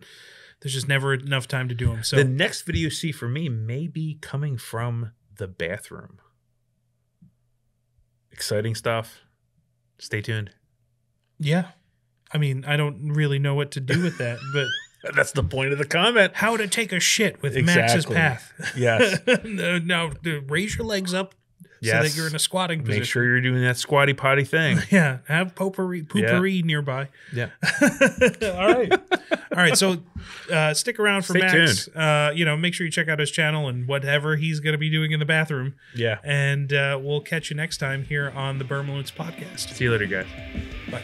there's just never enough time to do them. So the next video you see from me may be coming from the bathroom. Exciting stuff. Stay tuned. Yeah. I mean, I don't really know what to do with that, but that's the point of the comment. How to take a shit with Max's path. Yes. Now, raise your legs up so that you're in a squatting position. Make sure you're doing that squatty potty thing. Yeah. Have poopery nearby. Yeah. All right. So stick around for Max. Tuned. Make sure you check out his channel and whatever he's going to be doing in the bathroom. Yeah. And we'll catch you next time here on the Berm Limits podcast. See you later, guys. Bye.